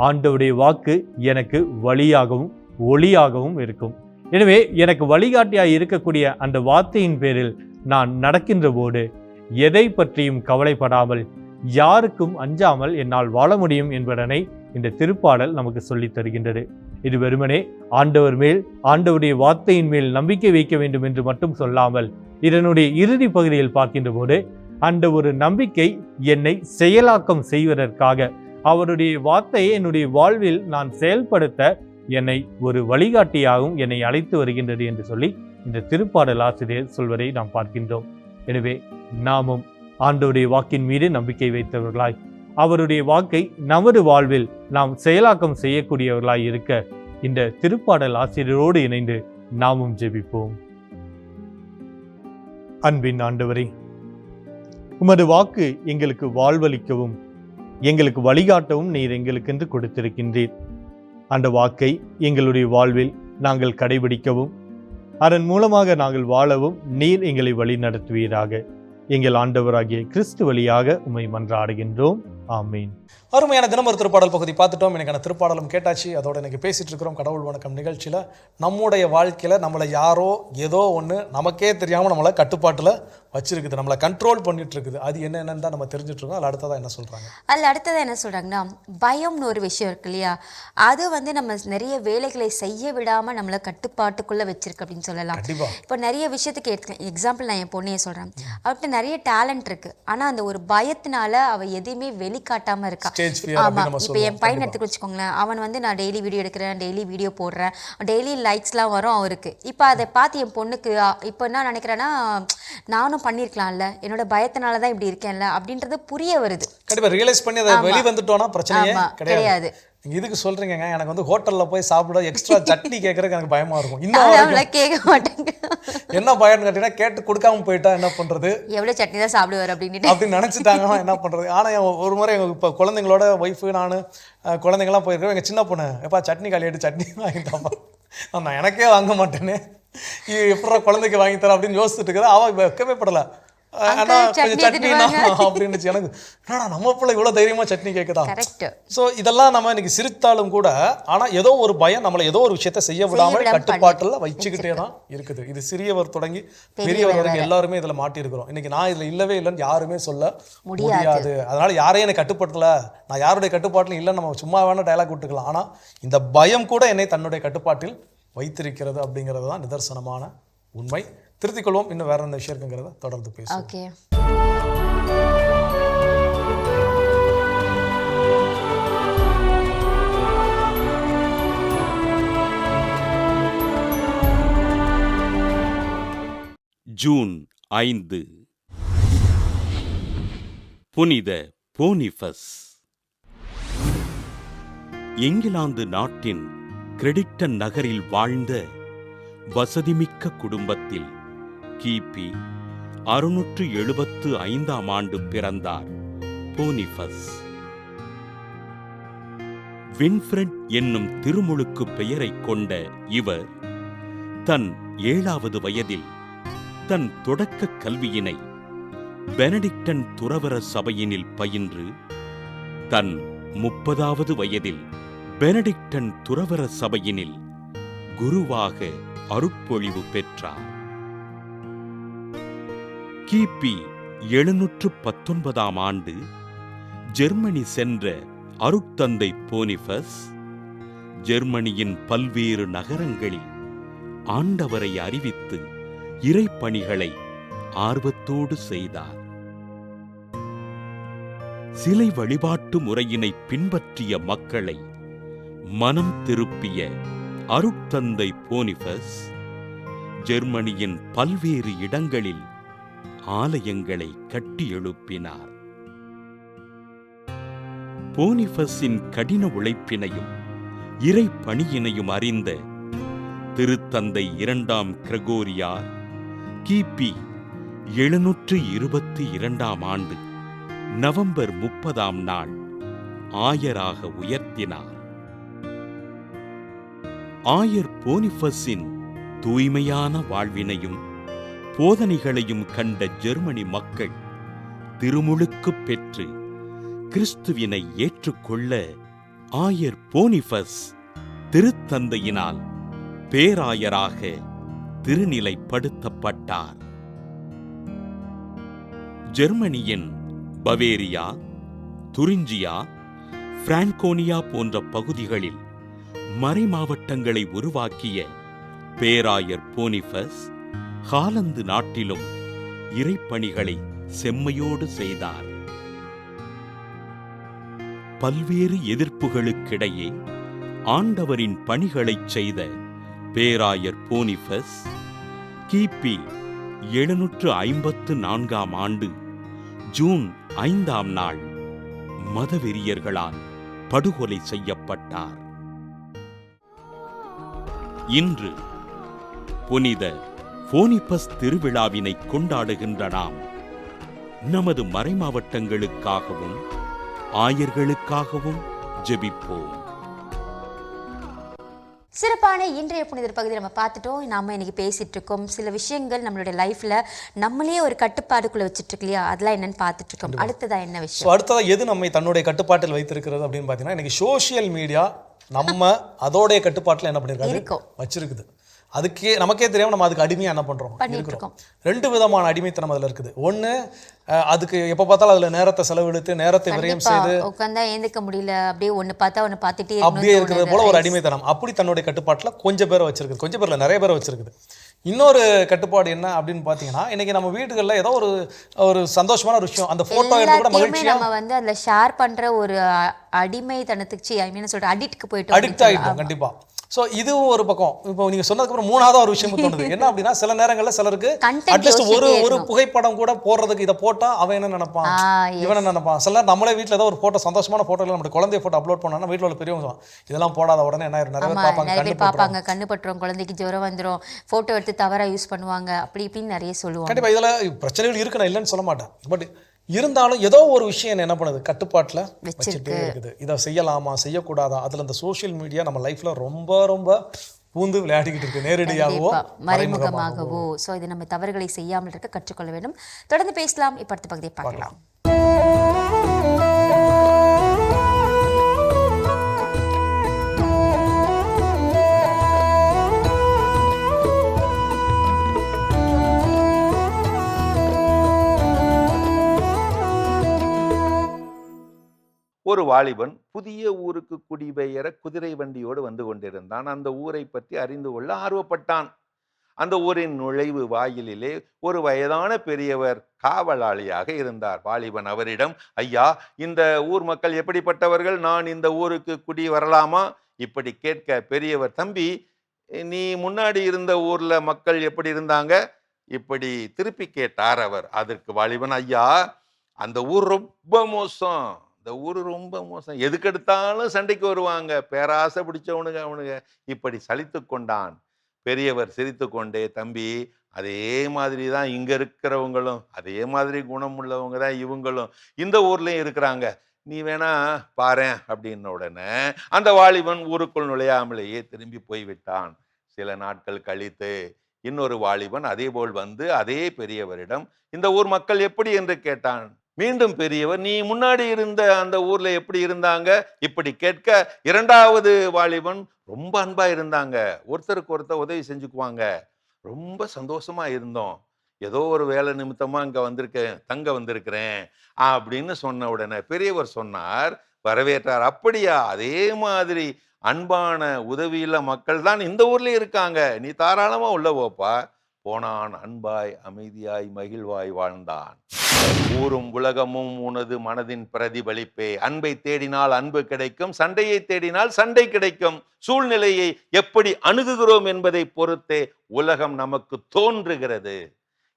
F: ஆண்டவருடைய வாக்கு எனக்கு வழியாகவும் ஒளியாகவும் இருக்கும். எனவே எனக்கு வழிகாட்டியாய் இருக்கக்கூடிய அந்த வார்த்தையின் பேரில் நான் நடக்கின்ற போது எதை பற்றியும் கவலைப்படாமல் யாருக்கும் அஞ்சாமல் என்னால் வாழ முடியும் என்பதனை இந்த திருப்பாடல் நமக்கு சொல்லித் தருகின்றது. இது வெறுமனே ஆண்டவர் மேல் ஆண்டவருடைய வார்த்தையின் மேல் நம்பிக்கை வைக்க வேண்டும் என்று மட்டும் சொல்லாமல் இதனுடைய இறுதி பகுதியில் பார்க்கின்ற போது அந்த ஒரு நம்பிக்கை என்னை செயலாக்கம் செய்வதற்காக அவருடைய வார்த்தையை என்னுடைய வாழ்வில் நான் செயல்படுத்த என்னை ஒரு வழிகாட்டியாகவும் என்னை அழைத்து வருகின்றது என்று சொல்லி இந்த திருப்பாடல் ஆசிரியர் சொல்வதை நாம் பார்க்கின்றோம். எனவே நாமும் ஆண்டவருடைய வாக்கின் மீது நம்பிக்கை வைத்தவர்களாய் அவருடைய வாக்கை நமது வாழ்வில் நாம் செயலாக்கம் செய்யக்கூடியவர்களாய் இருக்க இந்த திருப்பாடல் ஆசிரியரோடு இணைந்து நாமும் ஜெபிப்போம். அன்பின் ஆண்டவரே, உமது வாக்கு எங்களுக்கு வாழ்வளிக்கவும் எங்களுக்கு வழிகாட்டவும் நீர் எங்களுக்கென்று கொடுத்திருக்கின்றீர். அந்த வாக்கை எங்களுடைய வாழ்வில் நாங்கள் கடைபிடிக்கவும் அதன் மூலமாக நாங்கள் வாழவும் நீர் எங்களை வழி நடத்துவீராக. எங்கள் ஆண்டவராகிய கிறிஸ்து வழியாக உம்மை மன்றாடுகின்றோம். ஆமீன்.
D: அருமையான தினமொரு திருப்பாடல் பகுதி பார்த்துட்டோம். எனக்கான திருப்பாடலும் கேட்டாச்சு. அதோட எனக்கு பேசிட்டு இருக்கிறோம் கடவுள் வணக்கம் நிகழ்ச்சியில் நம்முடைய வாழ்க்கையில் நம்மளை யாரோ ஏதோ ஒன்று நமக்கே தெரியாமல் நம்மளை கட்டுப்பாட்டில் வச்சிருக்குது, நம்மளை கண்ட்ரோல் பண்ணிட்டு இருக்குது. அது என்னென்னு தான் நம்ம தெரிஞ்சுட்டு இருக்கோம். அதில் அடுத்ததாக என்ன சொல்கிறாங்க?
C: அதில் அடுத்ததாக என்ன சொல்கிறாங்கன்னா, பயம்னு ஒரு விஷயம் இருக்கு இல்லையா, அது வந்து நம்ம நிறைய வேலைகளை செய்ய விடாமல் நம்மளை கட்டுப்பாட்டுக்குள்ளே வச்சிருக்கு அப்படின்னு சொல்லலாம். இப்போ நிறைய விஷயத்துக்கு எக்ஸாம்பிள் நான் என் பொண்ணையே சொல்கிறேன். அவர்கிட்ட நிறைய டேலண்ட் இருக்குது, ஆனால் அந்த ஒரு பயத்தினால அவள் எதையுமே வெளிக்காட்டாமல் இருக்கா. ஆமாம், இப்போ என் பையன் எடுத்துக்க வச்சுக்கோங்களேன். அவன் வந்து நான் டெய்லி வீடியோ எடுக்கிறேன், டெய்லி வீடியோ போடுறேன், டெய்லி லைக்ஸ்லாம் வரும் அவருக்கு. இப்போ அதை பார்த்து என் பொண்ணுக்கு இப்போ என்ன நினைக்கிறேன்னா, நானும் பண்ணியிருக்கலாம்ல, என்னோட பயத்தினால தான் இப்படி இருக்கேன்ல அப்படின்றது புரிய வருது.
D: கண்டிப்பாக ரியலைஸ் பண்ணி அதை வெளி வந்துட்டோன்னா பிரச்சனையே கிடையாது. நீங்கள் இதுக்கு சொல்கிறீங்க, எனக்கு வந்து ஹோட்டலில் போய் சாப்பிட எக்ஸ்ட்ரா சட்னி கேட்குறதுக்கு எனக்கு பயமாக இருக்கும். இன்னும்
C: கேட்க மாட்டேங்க.
D: என்ன பயம்னு கேட்டீங்கன்னா, கேட்டு கொடுக்காம போயிட்டா என்ன பண்ணுறது,
C: எவ்வளோ சட்னி தான் சாப்பிடுவார் அப்படின்னு
D: நினச்சிட்டாங்கன்னா என்ன பண்ணுறது. ஆனால் ஒரு முறை எங்கள் இப்போ குழந்தைங்களோட ஒய்ஃபு நான் குழந்தைங்களாம் போயிருக்கோம். எங்கள் சின்ன பொண்ணு எப்பா சட்னி காலியாட்டு சட்னி வாங்கிட்டாப்பா, நான் எனக்கே வாங்க மாட்டேனே, எப்படா குழந்தைக்கு வாங்கி தரேன் அப்படின்னு யோசிச்சுட்டு இருக்கிற. அவன் வைக்கவே படலை, ஆனால் கொஞ்சம் சட்னினா அப்படின்னு எனக்கு என்னடா நம்ம பிள்ளை இவ்வளோ தைரியமாக சட்னி கேட்குதா. ஸோ இதெல்லாம் நம்ம இன்னைக்கு சிரித்தாலும் கூட, ஆனால் ஏதோ ஒரு பயம் நம்மளை ஏதோ ஒரு விஷயத்த செய்ய விடாமல் கட்டுப்பாட்டில் வச்சுக்கிட்டே தான் இருக்குது. இது சிறியவர் தொடங்கி பெரியவர் வரைக்கும் எல்லாருமே இதில் மாட்டியிருக்கிறோம். இன்னைக்கு நான் இதில் இல்லவே இல்லைன்னு யாருமே சொல்ல முடியாது. அதனால யாரையும் என்னை கட்டுப்படுத்தல, நான் யாருடைய கட்டுப்பாட்டிலும் இல்லைன்னு நம்ம சும்மா வேணா டயலாக் விட்டுக்கலாம். ஆனால் இந்த பயம் கூட என்னை தன்னுடைய கட்டுப்பாட்டில் வைத்திருக்கிறது அப்படிங்கிறது தான் நிதர்சனமான உண்மை. திருத்திக் கொள்வோம். இன்னும் வேற என்ன விஷயம் இருக்குங்கிறத தொடர்ந்து பேசுவோம்.
G: ஜூன் 5 புனித போனிஃபஸ். இங்கிலாந்து நாட்டின் கிரெடிக்டன் நகரில் வாழ்ந்த வசதிமிக்க குடும்பத்தில் கிபி 675 பிறந்தார் போனிஃபஸ். வின்ஃப்ரெட் என்னும் திருமுழுக்கு பெயரை கொண்ட இவர் தன் 7வது வயதில் தன் தொடக்க கல்வியினை பெனடிக்டன் துறவற சபையினில் பயின்று தன் 30வது வயதில் பெனடிக்டன் துறவற சபையினில் குருவாக அருட்பொழிவு பெற்றார். கிபி 719 ஜெர்மனி சென்ற அருட்தந்தை போனிஃபஸ் ஜெர்மனியின் பல்வேறு நகரங்களில் ஆண்டவரை அறிவித்து இறைப்பணிகளை ஆர்வத்தோடு செய்தார். சிலை வழிபாட்டு முறையினை பின்பற்றிய மக்களை மனம் திருப்பிய அருட்தந்தை போனிஃபஸ் ஜெர்மனியின் பல்வேறு இடங்களில் ஆலயங்களை கட்டி எழுப்பினார். போனிஃபஸின் கடின உழைப்பினையும் இறை பணியினையும் அறிந்த திருத்தந்தை 2ஆம் கிரகோரியார் கிபி 722 நவம்பர் 30ஆம் நாள் ஆயராக உயர்த்தினார். ஆயர் போனிஃபஸின் தூய்மையான வாழ்வினையும் போதனைகளையும் கண்ட ஜெர்மனி மக்கள் திருமுழுக்கு பெற்று கிறிஸ்துவினை ஏற்றுக்கொள்ள ஆயர் போனிஃபஸ் திருத்தந்தையினால் பேராயராக திருநிலைப்படுத்தப்பட்டார். ஜெர்மனியின் பவேரியா, துரிஞ்சியா, பிரான்கோனியா போன்ற பகுதிகளில் மறைமாவட்டங்களை உருவாக்கிய பேராயர் போனிஃபஸ் ஹாலந்து நாட்டிலும் இறைப்பணிகளை செம்மையோடு செய்தார். பல்வேறு எதிர்ப்புகளுக்கிடையே ஆண்டவரின் பணிகளைச் செய்த பேராயர் போனிஃபஸ் கிபி 754 ஜூன் 5ஆம் நாள் மதவெறியர்களால் படுகொலை செய்யப்பட்டார். இன்று புனித போனிஃபஸ் திருவிழாவினை கொண்டாடுகின்ற நாம் நமது மறைமாவட்டங்களுக்காகவும் ஆயர்களுக்காகவும் ஜெபிப்போம்.
C: சிறப்பான இன்றைய புனிதர் பகுதி நம்ம பார்த்துட்டோம். நாம இன்னைக்கு பேசிட்டு இருக்கோம் சில விஷயங்கள் நம்மளுடைய லைஃப்ல நம்மளே ஒரு கட்டுப்பாடுக்குள்ள வச்சுட்டு இருக்கு இல்லையா, அதெல்லாம் என்னன்னு பார்த்துட்டு இருக்கோம். அடுத்ததா என்ன விஷயம்?
D: அடுத்ததா எது நம்மை தன்னுடைய கட்டுப்பாட்டில் வைத்திருக்கிறது அப்படின்னு பார்த்தீங்கன்னா, இன்னைக்கு சோசியல் மீடியா நம்ம அதோடைய கட்டுப்பாட்டில் என்ன பண்ணிருக்காரு வச்சிருக்குது. அதுக்கே நமக்கே தெரியாமல் நம்ம அதுக்கு அடிமையாக என்ன பண்ணுறோம் இருக்கிறோம். 2 விதமான அடிமைத்தனம் அதில் இருக்குது. ஒன்று, அதுக்கு எப்போ பார்த்தாலும் அதில் நேரத்தை செலவழித்து நேரத்தை விரயம் செய்து
C: உட்காந்தா ஏந்துக்க முடியல, அப்படியே ஒன்று பார்த்தா ஒன்று பார்த்துட்டே
D: அப்படியே இருக்கிறது போல ஒரு அடிமைத்தனம். அப்படி தன்னுடைய கட்டுப்பாட்டில் கொஞ்சம் பேரை வச்சிருக்குது, கொஞ்சம் பேரில் நிறைய பேரை வச்சிருக்குது. இன்னொரு கட்டுப்பாடு என்ன அப்படின்னு பார்த்தீங்கன்னா, இன்னைக்கு நம்ம வீடுகளில் ஏதோ ஒரு சந்தோஷமான ஒரு விஷயம், அந்த ஃபோட்டோ எடுத்து கூட மகிழ்ச்சியாக
C: நம்ம வந்து அதில் ஷேர் பண்ணுற ஒரு அடிமைத்தனத்துக்கு ஐ மீன் சொல்கிற அடிக்ட்க்கு போயிட்டு
D: அடிக்ட் ஆகிட்டோம் கண்டிப்பாக. ஸோ இதுவும் ஒரு பக்கம். இப்போ நீங்கள் சொன்னதுக்கப்புறம் 3ஆவது ஒரு விஷயம் தோணுது. என்ன அப்படின்னா, சில நேரங்களில் சிலருக்கு அட்லீஸ்ட் ஒரு புகைப்படம் கூட போடுறதுக்கு இதை போட்டால் அவன் என்ன நினைப்பான், இவன் என்ன நினைப்பான். சில நேரம் நம்மளே வீட்டில் ஏதோ ஒரு ஃபோட்டோ, சந்தோஷமான ஃபோட்டோ இல்லை, நம்மளுடைய குழந்தைய ஃபோட்டோ அப்லோட் பண்ணோம்னா வீட்டில் உள்ள பெரியவங்க இதெல்லாம் போடாத உடனே என்ன நிறைய பேர்
C: பார்ப்பாங்க, கண்ணு பட்டுரும், குழந்தைக்கு ஜுரம் வந்துடும், ஃபோட்டோ எடுத்து தவறாக யூஸ் பண்ணுவாங்க, அப்படி இப்படின்னு நிறைய சொல்லுவாங்க.
D: கண்டிப்பாக இதில் பிரச்சனைகள் இருக்கு, நான் இல்லைன்னு சொல்ல மாட்டேன். பட் இருந்தாலும் ஏதோ ஒரு விஷயம் என்ன பண்ணுது, கட்டுப்பாட்டில் வச்சுட்டே இருக்குது. இதை செய்யலாமா செய்யக்கூடாதா, அதில் இந்த சோஷியல் மீடியா நம்ம லைஃப்பில் ரொம்ப ரொம்ப பூந்து விளையாடிக்கிட்டு இருக்கு, நேரடியாகவோ
C: மறைமுகமாகவோ. ஸோ இது நம்ம தவறுகளை செய்யாமல் இருக்க கற்றுக்கொள்ள வேண்டும். தொடர்ந்து பேசலாம். இப்போ அடுத்த பகுதியை பார்க்கலாம்.
H: ஒரு வாலிபன் புதிய ஊருக்கு குடிபெயர குதிரை வண்டியோடு வந்து கொண்டிருந்தான். அந்த ஊரை பற்றி அறிந்து கொள்ள ஆர்வப்பட்டான். அந்த ஊரின் நுழைவு வாயிலிலே ஒரு வயதான பெரியவர் காவலாளியாக இருந்தார். வாலிபன் அவரிடம், ஐயா, இந்த ஊர் மக்கள் எப்படிப்பட்டவர்கள், நான் இந்த ஊருக்கு குடி வரலாமா? இப்படி கேட்க பெரியவர், தம்பி, நீ முன்னாடி இருந்த ஊர்ல மக்கள் எப்படி இருந்தாங்க? இப்படி திருப்பி கேட்டார் அவர். அதற்கு வாலிபன், ஐயா, அந்த ஊர் ரொம்ப மோசம், இந்த ஊர் ரொம்ப மோசம், எதுக்கெடுத்தாலும் சண்டைக்கு வருவாங்க, பேராசை பிடிச்சவனுங்க அவனுங்க. இப்படி சலித்து கொண்டான். பெரியவர் சிரித்து கொண்டே, தம்பி, அதே மாதிரி தான் இங்க இருக்கிறவங்களும், அதே மாதிரி குணம் உள்ளவங்க தான் இவங்களும் இந்த ஊர்லயும் இருக்கிறாங்க, நீ வேணா பாரேன் அப்படின்ன உடனே அந்த வாலிபன் ஊருக்குள் நுழையாமலேயே திரும்பி போய்விட்டான். சில நாட்கள் கழித்து இன்னொரு வாலிபன் அதே போல் வந்து அதே பெரியவரிடம் இந்த ஊர் மக்கள் எப்படி என்று கேட்டான். மீண்டும் பெரியவர், நீ முன்னாடி இருந்த அந்த ஊர்ல எப்படி இருந்தாங்க? இப்படி கேட்க இரண்டாவது வாலிபன், ரொம்ப அன்பா இருந்தாங்க, ஒருத்தருக்கு ஒருத்தர் உதவி செஞ்சுக்குவாங்க, ரொம்ப சந்தோஷமா இருந்தோம், ஏதோ ஒரு வேலை நிமித்தமா இங்க வந்திருக்கேன், தங்க வந்திருக்கிறேன் அப்படின்னு சொன்ன உடனே பெரியவர் சொன்னார், வரவேற்றார். அப்படியா, அதே மாதிரி அன்பான உதவியுள்ள மக்கள் தான் இந்த ஊர்ல இருக்காங்க, நீ தாராளமா உள்ள போப்பா. போனான். அன்பாய் அமைதியாய் மகிழ்வாய் வாழ்ந்தான். ஊரும் உலகமும் உனது மனதின் பிரதிபலிப்பே. அன்பை தேடினால் அன்பு கிடைக்கும், சண்டையை தேடினால் சண்டை கிடைக்கும். சூழ்நிலையை எப்படி அணுகுகிறோம் என்பதை பொறுத்தே உலகம் நமக்கு தோன்றுகிறது.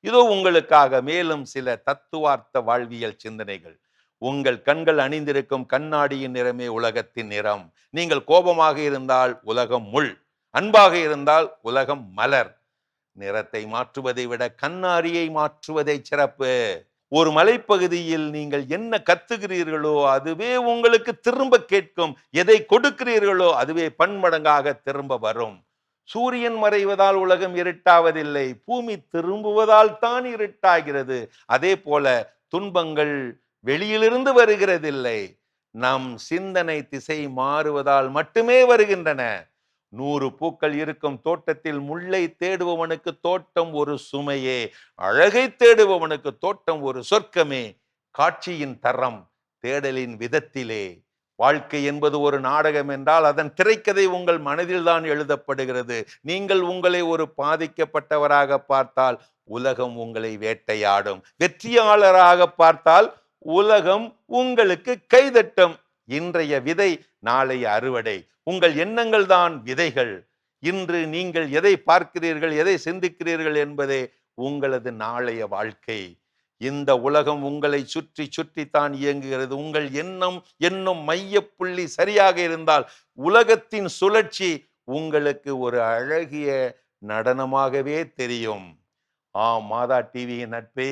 H: இதோ உங்களுக்காக மேலும் சில தத்துவார்த்த வாழ்வியல் சிந்தனைகள். உங்கள் கண்கள் அணிந்திருக்கும் கண்ணாடியின் நிறமே உலகத்தின் நிறம். நீங்கள் கோபமாக இருந்தால் உலகம் முள், அன்பாக இருந்தால் உலகம் மலர். நிறத்தை மாற்றுவதை விட கண்ணாடியை மாற்றுவதை சிறப்பு. ஒரு மலைப்பகுதியில் நீங்கள் என்ன கத்துகிறீர்களோ அதுவே உங்களுக்கு திரும்ப கேட்கும், எதை கொடுக்கிறீர்களோ அதுவே பன்மடங்காக திரும்ப வரும். சூரியன் மறைவதால் உலகம் இருட்டாவதில்லை, பூமி திரும்புவதால் தான் இருட்டாகிறது. அதே போல துன்பங்கள் வெளியிலிருந்து வருகிறதில்லை, நம் சிந்தனை திசை மாறுவதால் மட்டுமே வருகின்றன. 100 பூக்கள் இருக்கும் தோட்டத்தில் முல்லை தேடுபவனுக்கு தோட்டம் ஒரு சுமையே, அழகை தேடுபவனுக்கு தோட்டம் ஒரு சொர்க்கமே. காட்சியின் தரம் தேடலின் விதத்திலே. வாழ்க்கை என்பது ஒரு நாடகம் என்றால் அதன் திரைக்கதை உங்கள் மனதில் தான் எழுதப்படுகிறது. நீங்கள் உங்களை ஒரு பாதிக்கப்பட்டவராக பார்த்தால் உலகம் உங்களை வேட்டையாடும், வெற்றியாளராக பார்த்தால் உலகம் உங்களுக்கு கைதட்டும். இன்றைய விதை நாளைய அறுவடை. உங்கள் எண்ணங்கள் தான் விதைகள். இன்று நீங்கள் எதை பார்க்கிறீர்கள், எதை சிந்திக்கிறீர்கள் என்பதே உங்களது நாளைய வாழ்க்கை. இந்த உலகம் உங்களை சுற்றி சுற்றித்தான் இயங்குகிறது. உங்கள் எண்ணம் என்னும் மைய புள்ளி சரியாக இருந்தால் உலகத்தின் சுழற்சி உங்களுக்கு ஒரு அழகிய நடனமாகவே தெரியும். மாதா டிவியின் நட்பே,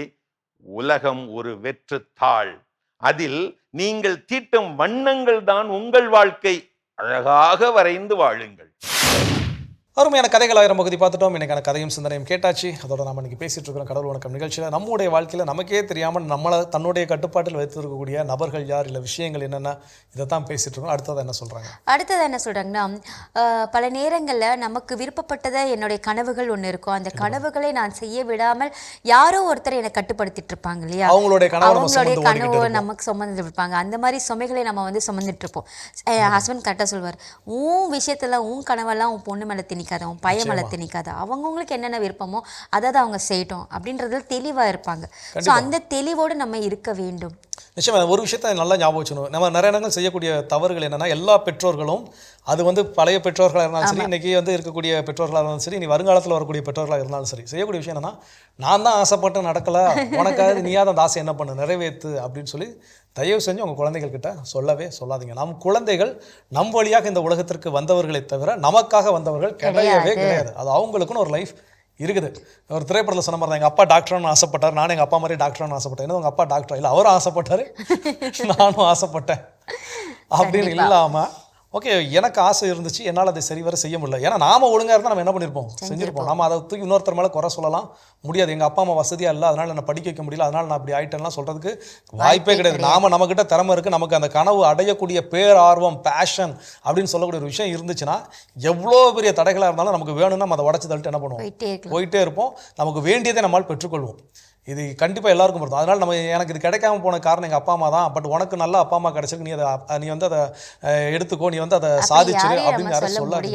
H: உலகம் ஒரு வெற்றுத்தாள். அதில் நீங்கள் தீட்டும் வண்ணங்கள் தான் உங்கள் வாழ்க்கை. அழகாக வரைந்து வாழுங்கள்.
D: அருமையான கதைகள் 1000 பகுதி பார்த்துட்டோம். இன்னைக்கான கதையும் சிந்தனையும் கேட்டாச்சு. அதோட நம்ம இன்னைக்கு பேசிட்டு இருக்கிறோம் கடவுள் வணக்கம் நிகழ்ச்சியில் நம்முடைய வாழ்க்கையில் நமக்கே தெரியாமல் நம்மளை தன்னுடைய கட்டுப்பாட்டில் வைத்திருக்கக்கூடிய நபர்கள் யார், இல்லை விஷயங்கள் என்னென்ன, இதை தான் பேசிட்டு இருக்கோம். அடுத்தது என்ன சொல்றாங்க?
C: அடுத்தது என்ன சொல்றாங்கன்னா, பல நேரங்களில் நமக்கு விருப்பப்பட்டதை என்னுடைய கனவுகள் ஒன்று இருக்கும். அந்த கனவுகளை நான் செய்ய விடாமல் யாரோ ஒருத்தர் என்னை கட்டுப்படுத்திட்டு இருப்பாங்க இல்லையா?
D: அவங்களுடைய
C: கனவு நமக்கு சுமந்துட்டு இருப்பாங்க. அந்த மாதிரி சுமைகளை நம்ம வந்து சுமந்துட்டு இருப்போம். ஹஸ்பண்ட் கரெக்டாக சொல்வார், உன் விஷயத்துல உன் கனவெல்லாம் உன் பொண்ணு மேலே திணிக்காத, உன் பையன் மேலே திணிக்காத, அவங்கவுங்களுக்கு என்னென்ன விருப்பமோ அதாவது அவங்க செய்யட்டும் அப்படின்றதுல தெளிவாக இருப்பாங்க. ஸோ அந்த தெளிவோடு நம்ம இருக்க வேண்டும்.
D: நிச்சயமா ஒரு விஷயத்தை நல்லா ஞாபகம் வச்சுக்கணும். நம்ம நிறைய இடங்கள் செய்யக்கூடிய தவறுகள் என்னன்னா, எல்லா பெற்றோர்களும், அது வந்து பழைய பெற்றோர்களாக இருந்தாலும் சரி, இன்னைக்கு வந்து இருக்கக்கூடிய பெற்றோர்களாக இருந்தாலும் சரி, இனி வருங்காலத்தில் வரக்கூடிய பெற்றோர்களாக இருந்தாலும் சரி, செய்யக்கூடிய விஷயம் என்னன்னா, நான் தான் ஆசைப்பட்டு நடக்கல, உனக்காவது நீயாவது அந்த ஆசை என்ன பண்ணு, நிறைவேற்று அப்படின்னு சொல்லி தயவு செஞ்சு உங்கள் குழந்தைகள் கிட்ட சொல்லவே சொல்லாதீங்க. நம் குழந்தைகள் நம் வழியாக இந்த உலகத்திற்கு வந்தவர்களை தவிர நமக்காக வந்தவர்கள் கிடையவே கிடையாது. அது அவங்களுக்குன்னு ஒரு லைஃப் இருக்குது. ஒரு திரைப்படத்தில் சொன்ன மாதிரி தான், எங்கள் அப்பா டாக்டர்னு ஆசைப்பட்டார், நானும் எங்கள் அப்பா மாதிரி டாக்டர்னு ஆசைப்பட்டேன். ஏன்னா உங்கள் அப்பா டாக்டர் இல்லை, அவரும் ஆசைப்பட்டார், நானும் ஆசைப்பட்டேன் அப்படின்னு இல்லாமல், ஓகே எனக்கு ஆசை இருந்துச்சு, என்னால் அதை சரிவர செய்ய முடியல. ஏன்னா நாம ஒழுங்காக இருந்தால் நம்ம என்ன பண்ணியிருப்போம், செஞ்சுருப்போம். நம்ம அதை தூக்கி இன்னொருத்தர் மேலே குறை சொல்லலாம் முடியாது. எங்கள் அப்பா அம்மா வசதியாக இல்லை, அதனால் என்னை படிக்க வைக்க முடியல, அதனால் நான் அப்படி ஆகிட்டேன்லாம் சொல்கிறதுக்கு வாய்ப்பே கிடையாது. நம்மக்கிட்ட திறமை இருக்குது, நமக்கு அந்த கனவு அடையக்கூடிய பேரார்வம், பேஷன் அப்படின்னு சொல்லக்கூடிய ஒரு விஷயம் இருந்துச்சுன்னா, எவ்வளோ பெரிய தடைகளாக இருந்தாலும் நமக்கு வேணும்னா நம்ம அதை உடச்சி தள்ளிட்டு என்ன பண்ணுவோம், போயிட்டே இருப்போம். நமக்கு வேண்டியதை நம்மால் பெற்றுக்கொள்வோம். இது கண்டிப்பாக எல்லாருக்கும் பொறுத்தும். அதனால் நம்ம எனக்கு இது கிடைக்காம போன காரணம் எங்கள் அப்பா அம்மா தான். பட் உனக்கு நல்ல அப்பா அம்மா கிடைச்சிருக்கு, நீ வந்து அதை எடுத்துக்கோ, நீ வந்து அதை சாதிச்சிரு அப்படின்னு யாரும் சொல்லாது.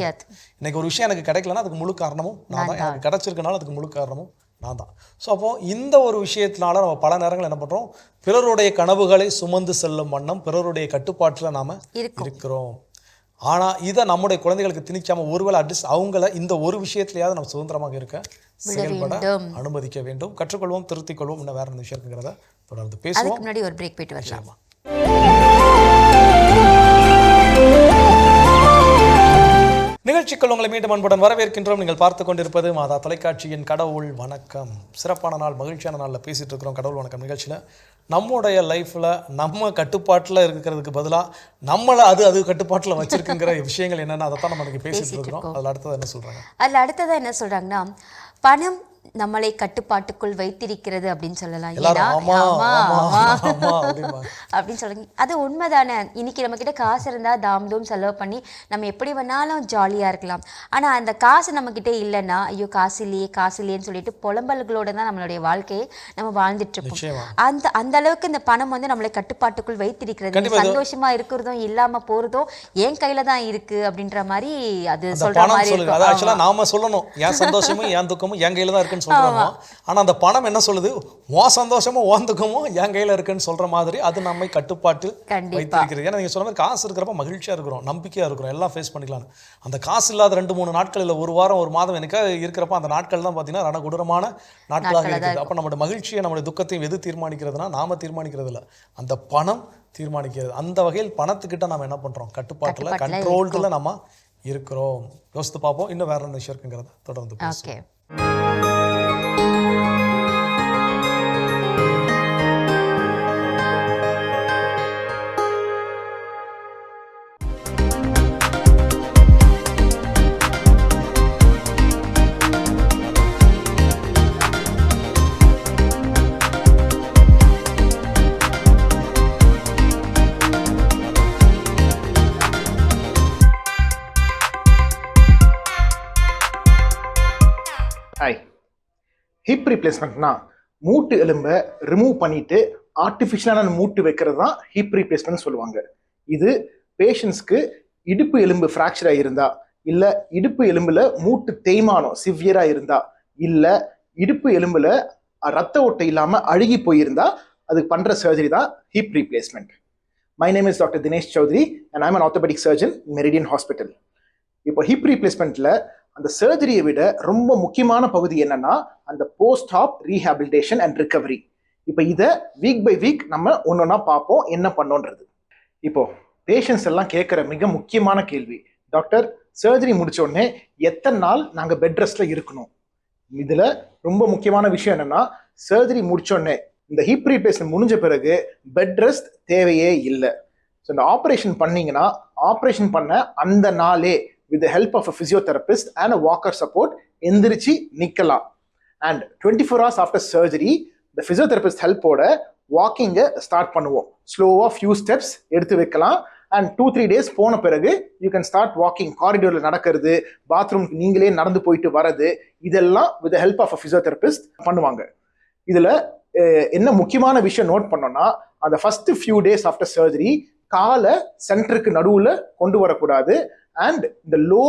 D: இன்னைக்கு ஒரு விஷயம் எனக்கு கிடைக்கலன்னா அதுக்கு முழு காரணமும் நான் தான், எனக்கு கிடைச்சிருக்கனால அதுக்கு முழு காரணமும் நான் தான். ஸோ அப்போ இந்த ஒரு விஷயத்தினால நம்ம பல நேரங்கள் என்ன பண்ணுறோம், பிறருடைய கனவுகளை சுமந்து செல்லும் வண்ணம் பிறருடைய கட்டுப்பாட்டில் நாம் இருக்கிறோம். ஆனால் இதை நம்முடைய குழந்தைகளுக்கு திணிக்காமல், ஒருவேளை அட்லீஸ்ட் அவங்கள இந்த ஒரு விஷயத்துலையாவது நம்ம சுதந்திரமாக இருக்க செயல்பட அனுமதிக்க வேண்டும். கற்றுக்கொள்வோம், திருத்திக் கொள்வோம். இன்னும் வேற என்ன விஷயம் இருக்குங்கிறத தொடர்ந்து பேசுவோம்.
C: முன்னாடி ஒரு பிரேக் போயிட்டு வரலாம்.
D: நிகழ்ச்சிக்குள் உங்களை மீண்டும் அன்புடன் வரவேற்கின்றோம். நீங்கள் பார்த்து கொண்டிருப்பது மாதா தொலைக்காட்சியின் கடவுள் வணக்கம். சிறப்பான நாள், மகிழ்ச்சியான நாளில் பேசிகிட்டு இருக்கிறோம் கடவுள் வணக்கம் நிகழ்ச்சியில். நம்முடைய லைஃப்பில் நம்ம கட்டுப்பாட்டில் இருக்கிறதுக்கு பதிலாக நம்மளை அது கட்டுப்பாட்டில் வச்சிருக்குங்கிற விஷயங்கள் என்னென்ன, அதை தான் நம்ம இன்றைக்கி பேசிகிட்டு இருக்கிறோம். அதில் அடுத்தது என்ன சொல்கிறாங்க?
C: அதில் அடுத்ததாக என்ன சொல்கிறாங்கன்னா, பணம் நம்மளை கட்டுப்பாட்டுக்குள் வைத்திருக்கிறது அப்படின்னு சொல்லலாம். அப்படின்னு சொல்லுங்க, அது உண்மைதானே. இன்னைக்கு நம்ம கிட்ட காசு இருந்தால் தாம் செலவு பண்ணி நம்ம எப்படி வேணாலும் ஜாலியாக இருக்கலாம். ஆனால் அந்த காசு நம்ம கிட்ட இல்லைன்னா, ஐயோ காசு இல்லையேன்னு சொல்லிட்டு புலம்பல்களோட தான் நம்மளுடைய வாழ்க்கையை நம்ம வாழ்ந்துட்டு இருப்போம். அந்த அளவுக்கு இந்த பணம் வந்து நம்மளை கட்டுப்பாட்டுக்குள் வைத்திருக்கிறது. சந்தோஷமா இருக்கிறதும் இல்லாம போறதும் என் கையில தான் இருக்கு அப்படின்ற மாதிரி அது சொல்ற மாதிரி இருக்கு.
D: நாம சொல்லணும், என் சந்தோஷமும் என் துக்கமும் என் கையில தான் இருக்குன்னு சொல்றோம். ஆனா அந்த பணம் என்ன சொல்லுது, உன் சந்தோஷமும் உன் துக்கமும் என் கையில இருக்குன்னு சொல்ற மாதிரி அது நம்மை கட்டுப்பாட்டில் வைத்திருக்கிறது. ஏன்னா நீங்க சொன்ன மாதிரி காசு இருக்கிறப்ப மகிழ்ச்சியா இருக்கிறோம், நம்பிக்கையா இருக்கிறோம், எல்லாம் ஃபேஸ் பண்ணிக்கலாம். அந்த காசு இல்லாத 2-3 நாட்கள் இல்லை, ஒரு வாரம் ஒரு மாதம் எனக்கு இருக்கிறப்ப அந்த நாட்கள் தான் பார்த்தீங்கன்னா ரணகொடூரமான நாட்களாக இருக்குது. அப்போ நம்மளோட மகிழ்ச்சியை நம்மளுடைய துக்கத்தையும் எது தீர்மானிக்கிறதுனா நாம தீர்மானிக்கிறது இல்லை, அந்த பணம் தீர்மானிக்கிறது. அந்த வகையில் பணத்துக்கிட்ட நம்ம என்ன பண்றோம், கட்டுப்பாட்டில் கண்ட்ரோல்டில் நம்ம இருக்கிறோம். யோசித்து பார்ப்போம். இன்னும் வேற என்ன விஷயம் இருக்குங்கிறத தொடர்ந்து பேசுவோம்.
I: ஹிப் ரீப்ளேஸ்மெண்ட்னா மூட்டு எலும்பை ரிமூவ் பண்ணிட்டு ஆர்டிஃபிஷியலான மூட்டு வைக்கிறது தான் ஹிப் ரீப்ளேஸ்மெண்ட் சொல்லுவாங்க. இது பேஷண்ட்ஸ்க்கு இடுப்பு எலும்பு ஃப்ராக்சர் ஆகிருந்தா, இல்லை இடுப்பு எலும்புல மூட்டு தேய்மானம் சிவியரா இருந்தா, இல்லை இடுப்பு எலும்புல ரத்த ஓட்டை இல்லாமல் அழுகி போயிருந்தா அதுக்கு பண்ற சர்ஜரி தான் hip replacement. My name is doctor Dinesh Chaudhary and I am an orthopedic surgeon in Meridian Hospital. இப்போ ஹிப் ரீப்ளேஸ்மெண்ட்ல அந்த சர்ஜரியை விட ரொம்ப முக்கியமான பகுதி என்னன்னா அந்த post op rehabilitation and recovery. இப்போ இதை வீக் பை வீக் நம்ம ஒன்னொன்னா பார்ப்போம் என்ன பண்ணோன்றது. இப்போ பேஷண்ட்ஸ் எல்லாம் கேட்குற மிக முக்கியமான கேள்வி, டாக்டர் சர்ஜரி முடிச்ச உடனே எத்தனை நாள் நாங்கள் பெட் ரெஸ்ட்ல இருக்கணும்? இதுல ரொம்ப முக்கியமான விஷயம் என்னன்னா, சர்ஜரி முடிச்ச உடனே இந்த ஹிப் ரீப்ளேஸ்மெண்ட் முடிஞ்ச பிறகு பெட் ரெஸ்ட் தேவையே இல்லை. ஸோ இந்த ஆப்ரேஷன் பண்ணீங்கன்னா ஆப்ரேஷன் பண்ண அந்த நாளே with the help of a physiotherapist and a walker support எந்திரிச்சு நிக்கலாம். And 24 hours after surgery the physiotherapist help ஓட வாக்கிங்கை ஸ்டார்ட் பண்ணுவோம். ஸ்லோவா ஃபியூ ஸ்டெப்ஸ் எடுத்து வைக்கலாம். அண்ட் 2-3 days போன பிறகு யூ கேன் ஸ்டார்ட் வாக்கிங். காரிடோரில் நடக்கிறது, பாத்ரூம்க்கு நீங்களே நடந்து போயிட்டு வர்றது, இதெல்லாம் with help of a physiotherapist பண்ணுவாங்க. இதில் என்ன முக்கியமான விஷயம் நோட் பண்ணோம்னா, அந்த first few days after surgery காலை சென்டருக்கு நடுவில் கொண்டு வரக்கூடாது. அண்ட் இந்த லோ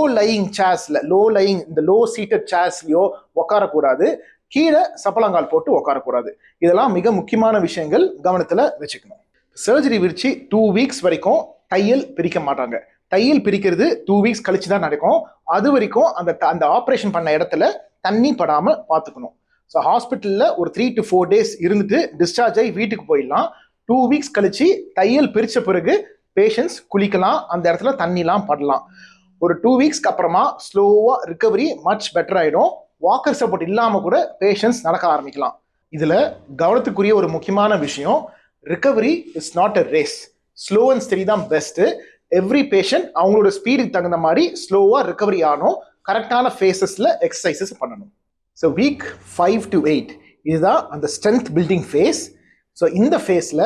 I: லையிங் இந்த லோ சீட்டட் சேர்ஸ்லையோ உட்காரக்கூடாது. கீழே சப்பளங்கால் போட்டு உட்காரக்கூடாது. இதெல்லாம் மிக முக்கியமான விஷயங்கள் கவனத்தில் வச்சுக்கணும். சர்ஜரி விரிச்சு 2 weeks வரைக்கும் தையல் பிரிக்க மாட்டாங்க. தையல் பிரிக்கிறது 2 weeks கழிச்சு தான் நடக்கும். அது வரைக்கும் அந்த ஆப்ரேஷன் பண்ண இடத்துல தண்ணி படாமல் பார்த்துக்கணும். ஸோ ஹாஸ்பிட்டலில் ஒரு 3 to 4 days இருந்துட்டு டிஸ்சார்ஜ் ஆகி வீட்டுக்கு போயிடலாம். 2 weeks கழிச்சு தையல் பிரித்த பிறகு பேஷண்ட்ஸ் குளிக்கலாம், அந்த இடத்துல தண்ணிலாம் படலாம். ஒரு 2 weeks அப்புறமா ஸ்லோவாக ரிகவரி மச் பெட்டர் ஆகிடும். வாக்கர் சப்போர்ட் இல்லாமல் கூட பேஷண்ட்ஸ் நடக்க ஆரம்பிக்கலாம். இதில் கவனத்துக்குரிய ஒரு முக்கியமான விஷயம், recovery is not a race. Slow and steady தான் பெஸ்ட்டு. எவ்ரி பேஷண்ட் அவங்களோட ஸ்பீடுக்கு தகுந்த மாதிரி ஸ்லோவாக ரிகவரி ஆகணும். கரெக்டான ஃபேஸஸில் எக்ஸசைசஸ் பண்ணணும். ஸோ வீக் 5 to 8 இதுதான் அந்த ஸ்ட்ரென்த் பில்டிங் ஃபேஸ். ஸோ இந்த ஃபேஸில்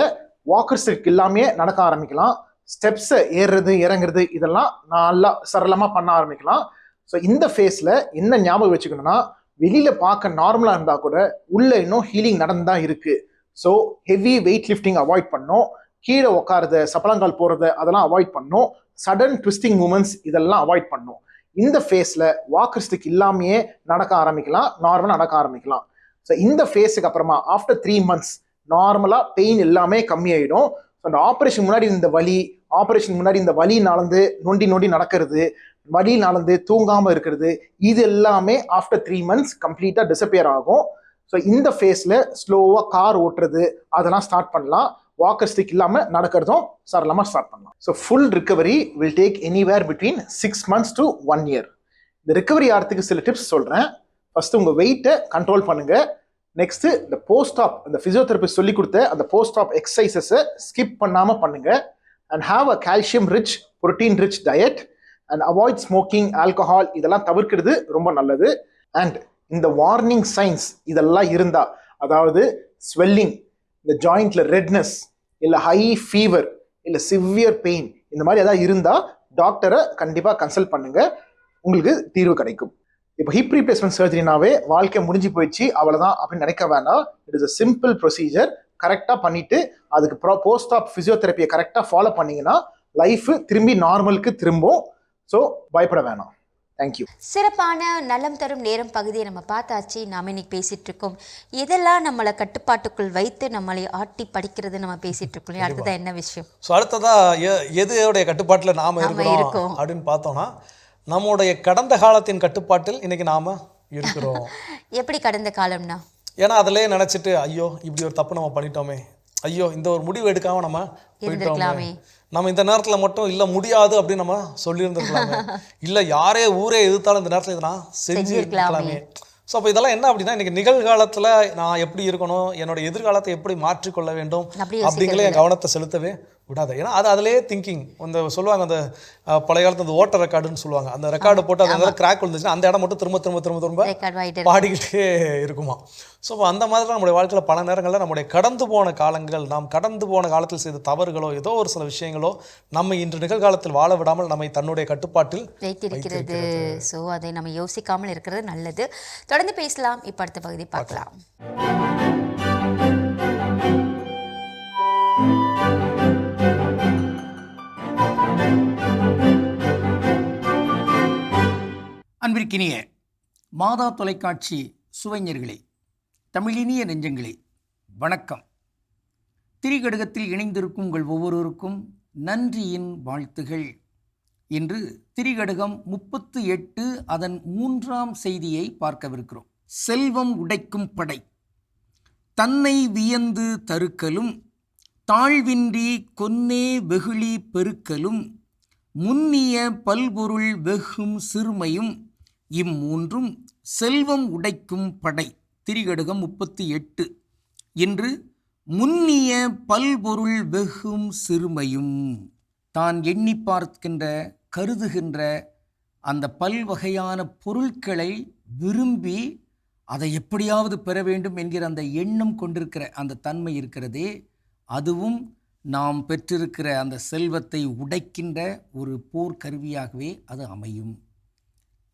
I: வாக்கர்ஸுக்கு எல்லாமே நடக்க ஆரம்பிக்கலாம். ஸ்டெப்ஸை ஏறுறது இறங்குறது இதெல்லாம் நல்லா சரளமாக பண்ண ஆரம்பிக்கலாம். ஸோ இந்த ஃபேஸில் என்ன ஞாபகம் வச்சுக்கணும்னா, வெளியில் பார்க்க நார்மலாக இருந்தால் கூட உள்ளே இன்னும் ஹீலிங் நடந்து தான் இருக்குது. So heavy weight lifting avoid பண்ணணும். கீழே உட்காருறது, சப்பளங்கால் போகிறது அதெல்லாம் அவாய்ட் பண்ணணும். சடன் ட்விஸ்டிங் மூமெண்ட்ஸ் இதெல்லாம் அவாய்ட் பண்ணணும். இந்த ஃபேஸில் வாக்கர்ஸ்டிக் இல்லாமையே நடக்க ஆரம்பிக்கலாம், நார்மலாக நடக்க ஆரம்பிக்கலாம். ஸோ இந்த ஃபேஸுக்கு அப்புறமா ஆஃப்டர் 3 months நார்மலாக பெயின் எல்லாமே கம்மியாயிடும். ஸோ அந்த ஆப்ரேஷன் முன்னாடி இந்த வலி நாளந்து நொண்டி நடக்கிறது, வலி நாளந்து தூங்காமல் இருக்கிறது, இது எல்லாமே ஆஃப்டர் 3 months கம்ப்ளீட்டாக டிஸப்பியர் ஆகும். ஸோ இந்த ஃபேஸில் ஸ்லோவாக கார் ஓட்டுறது அதெல்லாம் ஸ்டார்ட் பண்ணலாம். வாக்கர் ஸ்டிக் இல்லாமல் நடக்கிறதும் சரளமாக ஸ்டார்ட் பண்ணலாம். So full recovery will take anywhere between 6 months to 1 year. இந்த ரிகவரி ஆகிறதுக்கு சில டிப்ஸ் சொல்கிறேன். ஃபர்ஸ்ட் உங்கள் வெயிட்டை கண்ட்ரோல் பண்ணுங்கள். நெக்ஸ்ட்டு இந்த அந்த ஃபிசியோதெரபிஸ்ட் சொல்லி கொடுத்த அந்த போஸ்ட்-ஆப் எக்ஸசைசஸை ஸ்கிப் பண்ணாமல் பண்ணுங்கள். And have a calcium rich protein rich diet and avoid smoking, alcohol இதெல்லாம் தவிர்க்கிறது ரொம்ப நல்லது. அண்ட் இந்த வார்னிங் சைன்ஸ் இதெல்லாம் இருந்தால், அதாவது ஸ்வெல்லிங், இந்த ஜாயிண்ட்ல ரெட்னஸ், இல்லை ஹை ஃபீவர், இல்லை சிவியர் பெயின், இந்த மாதிரி ஏதாவது இருந்தால் டாக்டரை கண்டிப்பாக கன்சல்ட் பண்ணுங்க, உங்களுக்கு தீர்வு கிடைக்கும். இப்போ ஹிப் ரீப்ளேஸ்மெண்ட் சர்ஜரினாவே வாழ்க்கை முடிஞ்சு போயிடுச்சு அவ்வளோதான் அப்படின்னு நினைக்க வேண்டாம். It is a simple procedure. கரெக்டாக பண்ணிட்டு அதுக்கு போஸ்ட்-ஆப் ஃபிசியோதெரப்பியை கரெக்டாக ஃபாலோ பண்ணிங்கன்னா லைஃப் திரும்பி நார்மலுக்கு திரும்பும். ஸோ பயப்பட வேணாம். தேங்க்யூ.
C: சிறப்பான நலம் தரும் நேரம் பகுதியை நம்ம பார்த்தாச்சு. நாம் இன்னைக்கு பேசிகிட்டு இருக்கோம் இதெல்லாம் நம்மளை கட்டுப்பாட்டுக்குள் வைத்து நம்மளை ஆட்டி படிக்கிறது நம்ம பேசிகிட்டு இருக்கோம். அடுத்ததான் என்ன விஷயம்?
D: ஸோ அடுத்ததாக எதுடைய கட்டுப்பாட்டில் நாம் இருக்கோம் அப்படின்னு பார்த்தோம்னா, நம்முடைய கடந்த காலத்தின் கட்டுப்பாட்டில் இன்னைக்கு நாம் இருக்கிறோம்.
C: எப்படி கடந்த காலம்னா?
D: ஏன்னா அதிலே நினச்சிட்டு ஐயோ இப்படி ஒரு தப்பு நம்ம பண்ணிட்டோமே, ஐயோ இந்த ஒரு முடிவு எடுக்காமல் நம்ம போயிட்டோமே, நம்ம இந்த நேரத்தில் மட்டும் இல்லை முடியாது அப்படின்னு நம்ம சொல்லியிருந்துருக்கலாமே, இல்லை ஊரே எதிர்த்தாலும் இந்த நேரத்தில் இதை நான் செஞ்சுருக்கலாமே. ஸோ அப்போ இதெல்லாம் என்ன அப்படின்னா, இன்றைக்கி நிகழ்காலத்தில் நான் எப்படி இருக்கணும், என்னோட எதிர்காலத்தை எப்படி மாற்றிக்கொள்ள வேண்டும் அப்படிங்கிற என் கவனத்தை செலுத்தவே விடாது. ஏன்னா அதிலே திங்கிங் அந்த சொல்லுவாங்க, அந்த பழைய காலத்து அந்த ஓட்டர் ரெக்கார்டுன்னு சொல்லுவாங்க, அந்த ரெக்கார்டு போட்டு அந்த கிராக் விழுந்துச்சுன்னா அந்த இடம் மட்டும் திரும்ப பாடிக்கிட்டே இருக்குமா. ஸோ அந்த மாதிரி நம்முடைய வாழ்க்கையில் பல நேரங்களில் நம்முடைய கடந்து போன காலங்கள், நாம் கடந்து போன காலத்தில் செய்த தவறுகளோ ஏதோ ஒரு சில விஷயங்களோ நம்ம இன்று நிகழ்காலத்தில் வாழ விடாமல் நம்மை தன்னுடைய கட்டுப்பாட்டில்
C: வைத்திருக்கிறது. ஸோ அதை நம்ம யோசிக்காமல் இருக்கிறது நல்லது. தொடர்ந்து பேசலாம். இப்போ அடுத்த பகுதி பார்க்கலாம்.
J: அன்பிற்கினிய மாதா தொலைக்காட்சி சுவைஞர்களே, தமிழினிய நெஞ்சங்களே, வணக்கம். திரிகடுகத்தில் இணைந்திருக்கும் உங்கள் ஒவ்வொருவருக்கும் நன்றியின் வாழ்த்துகள். இன்று திரிகடுகம் 38 அதன் 3ஆம் செய்தியை பார்க்கவிருக்கிறோம். செல்வம் உடைக்கும் படை தன்னை வியந்து தருக்கலும், தாழ்வின்றி கொன்னே வெகுளி பெருக்கலும், முன்னிய பல்பொருள் வெகும் சிறுமையும், இம்மூன்றும் செல்வம் உடைக்கும் படை. திரிகடுகம் 38. இன்று முன்னிய பல்பொருள் வெகும் சிறுமையும். தான் எண்ணி பார்க்கின்ற, கருதுகின்ற அந்த பல்வகையான பொருட்களை விரும்பி அதை எப்படியாவது பெற வேண்டும் என்கிற அந்த எண்ணம் கொண்டிருக்கிற அந்த தன்மை இருக்கிறதே, அதுவும் நாம் பெற்றிருக்கிற அந்த செல்வத்தை உடைக்கின்ற ஒரு போர் கருவியாகவே அது அமையும்.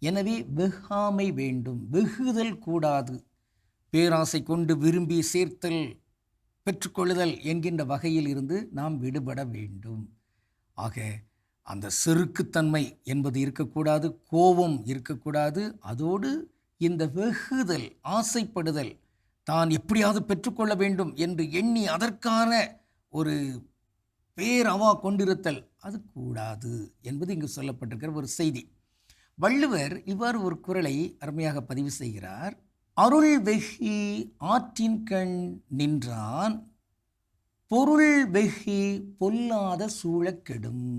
J: எனவே வெகாமை வேண்டும், வெகுதல் கூடாது. பேராசை கொண்டு விரும்பி சேர்த்தல் பெற்றுக்கொள்ளுதல் என்கின்ற வகையில் இருந்து நாம் விடுபட வேண்டும். ஆக அந்த செருக்குத்தன்மை என்பது இருக்கக்கூடாது, கோபம் இருக்கக்கூடாது. அதோடு இந்த வெகுதல், ஆசைப்படுதல், தான் எப்படியாவது பெற்றுக்கொள்ள வேண்டும் என்று எண்ணி அதற்கான ஒரு பேரவா கொண்டிருத்தல் அது கூடாது என்பது இங்கு சொல்லப்பட்டிருக்கிற ஒரு செய்தி. வள்ளுவர் இவ்வாறு ஒரு குறளை அருமையாக பதிவு செய்கிறார். அருள் வெகி ஆற்றின் கண் நின்றான், பொருள் வெகி பொல்லாத சூழக் கெடும்.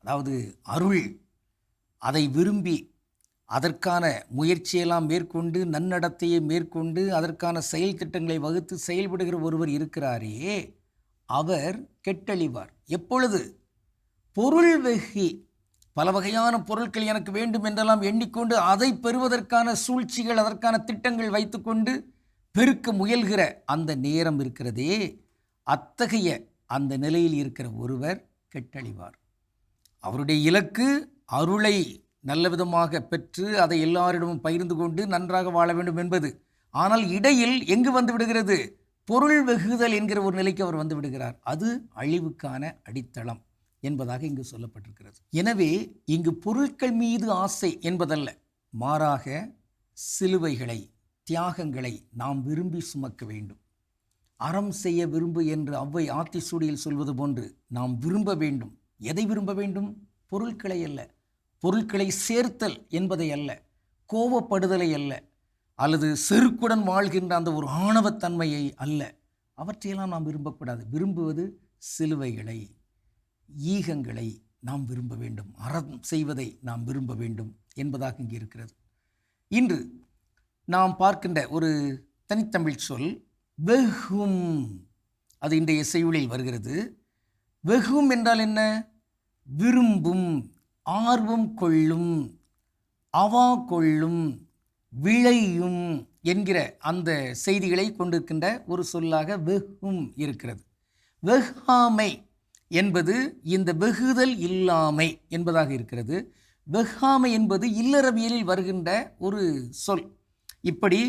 J: அதாவது அருள், அதை விரும்பி அதற்கான முயற்சியெல்லாம் மேற்கொண்டு நன்னடத்தையை மேற்கொண்டு அதற்கான செயல் திட்டங்களை வகுத்து செயல்படுகிற ஒருவர் இருக்கிறாரே, அவர் கெட்டழிவார். எப்பொழுது? பொருள் வெகி, பல வகையான பொருட்கள் எனக்கு வேண்டும் என்றெல்லாம் எண்ணிக்கொண்டு அதை பெறுவதற்கான சூழ்ச்சிகள், அதற்கான திட்டங்கள் வைத்துக்கொண்டு பெருக்க முயல்கிற அந்த நேரம் இருக்கிறதே, அத்தகைய அந்த நிலையில் இருக்கிற ஒருவர் கெட்டழிவார். அவருடைய இலக்கு அருளை நல்ல விதமாக பெற்று அதை எல்லாரிடமும் பகிர்ந்து கொண்டு நன்றாக வாழ வேண்டும் என்பது. ஆனால் இடையில் எங்கு வந்து விடுகிறது? பொருள் வெகுதல் என்கிற ஒரு நிலைக்கு அவர் வந்து விடுகிறார். அது அழிவுக்கான அடித்தளம் என்பதாக இங்கு சொல்லப்பட்டிருக்கிறது. எனவே இங்கு பொருட்கள் மீது ஆசை என்பதல்ல, மாறாக சிலுவைகளை, தியாகங்களை நாம் விரும்பி சுமக்க வேண்டும். அறம் செய்ய விரும்பு என்று அவ்வை ஆத்திசூடியில் சொல்வது போன்று நாம் விரும்ப வேண்டும். எதை விரும்ப வேண்டும்? பொருட்களை அல்ல, பொருட்களை சேர்த்தல் என்பதை அல்ல, கோபப்படுதலை அல்ல, அல்லது செருக்குடன் வாழ்கின்ற அந்த ஒரு ஆணவத்தன்மையை அல்ல. அவற்றையெல்லாம் நாம் விரும்பக்கூடாது. விரும்புவது சிலுவைகளை, ஈகங்களை நாம் விரும்ப வேண்டும், அறம் செய்வதை நாம் விரும்ப வேண்டும் என்பதாக இங்கே இருக்கிறது. இன்று நாம் பார்க்கின்ற ஒரு தனித்தமிழ் சொல் வெகும், அது இன்றைய செய்யுளில் வருகிறது. வெகும் என்றால் என்ன? விரும்பும், ஆர்வம் கொள்ளும், அவா கொள்ளும், விளையும் என்கிற அந்த செய்திகளை கொண்டிருக்கின்ற ஒரு சொல்லாக வெகும் இருக்கிறது. வெகாமை என்பது இந்த வெகுதல் இல்லாமை என்பதாக இருக்கிறது. வெகாமை என்பது இல்லறவியலில் வருகின்ற ஒரு சொல். இப்படி